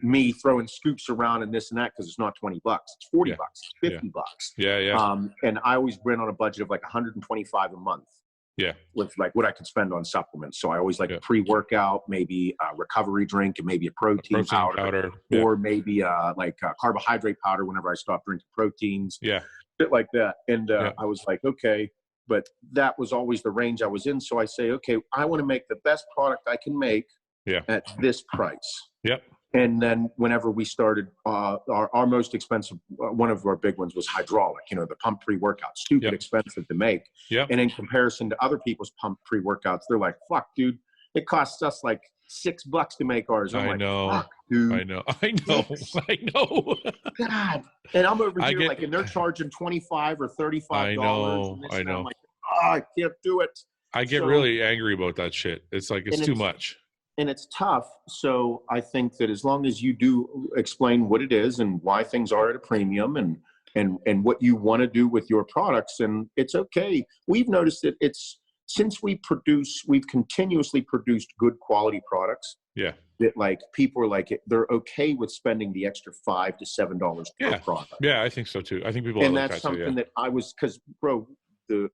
me throwing scoops around and this and that, because it's not $20, it's $40, it's $50. And I always ran on a budget of like $125 a month. Yeah, with like what I could spend on supplements. So I always like a pre-workout, maybe a recovery drink, and maybe a protein powder. Or maybe like a carbohydrate powder whenever I stop drinking proteins. Yeah, bit like that. And I was like, okay, but that was always the range I was in. So I say, okay, I want to make the best product I can make at this price. Yep. And then whenever we started, our most expensive, one of our big ones was hydraulic, you know, the pump pre-workout, stupid expensive to make. Yep. And in comparison to other people's pump pre-workouts, they're like, fuck, dude, it costs us like $6 to make ours. I'm fuck, dude. I know. God. And I'm over here like, and they're charging $25 or $35. I know. I'm like, I can't do it. I get really angry about that shit. It's like, it's too much. And it's tough. So I think that as long as you do explain what it is and why things are at a premium and what you want to do with your products, and it's okay. We've noticed that since we've continuously produced good quality products. Yeah. That like people are like, they're okay with spending the extra $5 to $7 per product. Yeah, I think so too. I think people and that's something that I was, because bro,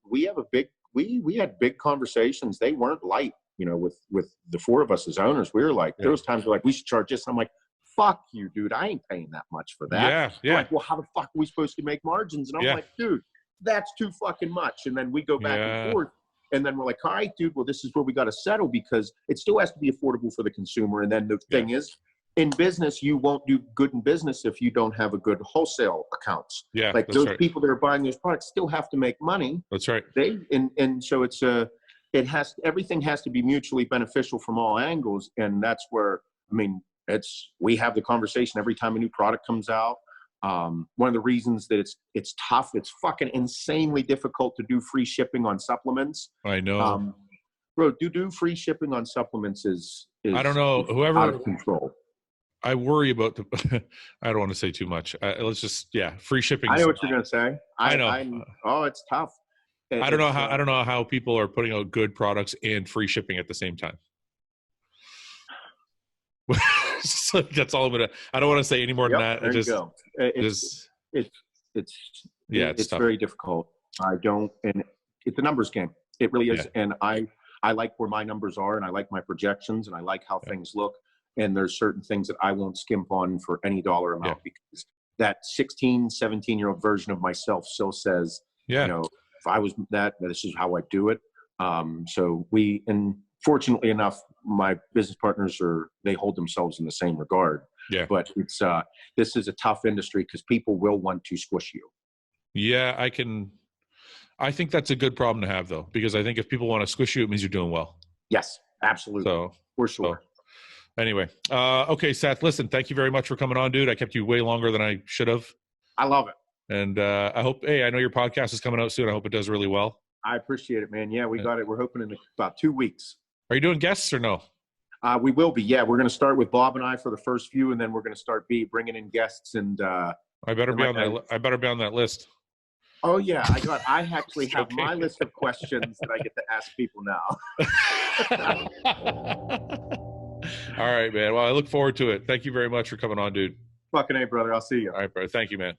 we had big conversations. They weren't light. You know, with the four of us as owners, we were like, there was times we're like, we should charge this. I'm like, fuck you, dude. I ain't paying that much for that. Yeah. Like, well, how the fuck are we supposed to make margins? And I'm like, dude, that's too fucking much. And then we go back and forth. And then we're like, all right, dude, well, this is where we got to settle, because it still has to be affordable for the consumer. And then the thing is, in business, you won't do good in business if you don't have a good wholesale accounts. Yeah. Like those people that are buying those products still have to make money. That's right. And so it's everything has to be mutually beneficial from all angles. And that's where, I mean, we have the conversation every time a new product comes out. One of the reasons that it's tough, it's fucking insanely difficult to do free shipping on supplements. I know. Bro, do free shipping on supplements is I don't know, whoever out of control. I worry about I don't want to say too much. Let's just, free shipping. I know what you're going to say. I know. It's tough. I don't know how people are putting out good products and free shipping at the same time. So that's all I'm gonna. I don't want to say any more than that. There you go. It's very difficult. And it's a numbers game. It really is. And I like where my numbers are, and I like my projections, and I like how things look. And there's certain things that I won't skimp on for any dollar amount because that 16, 17-year-old version of myself still says, you know, if I was that, this is how I do it. So and fortunately enough, my business partners they hold themselves in the same regard. Yeah. But this is a tough industry because people will want to squish you. Yeah, I think that's a good problem to have though, because I think if people want to squish you, it means you're doing well. Yes, absolutely. So for sure. Anyway, okay, Seth, listen, thank you very much for coming on, dude. I kept you way longer than I should have. I love it. And I know your podcast is coming out soon. I hope it does really well. I appreciate it, man. Yeah, we got it. We're hoping in about 2 weeks. Are you doing guests or no? We will be. Yeah, we're going to start with Bob and I for the first few, and then we're going to start bringing in guests. And I better be on that list. Oh yeah, I actually have my list of questions that I get to ask people now. All right, man. Well, I look forward to it. Thank you very much for coming on, dude. Fucking A, brother. I'll see you. All right, brother. Thank you, man.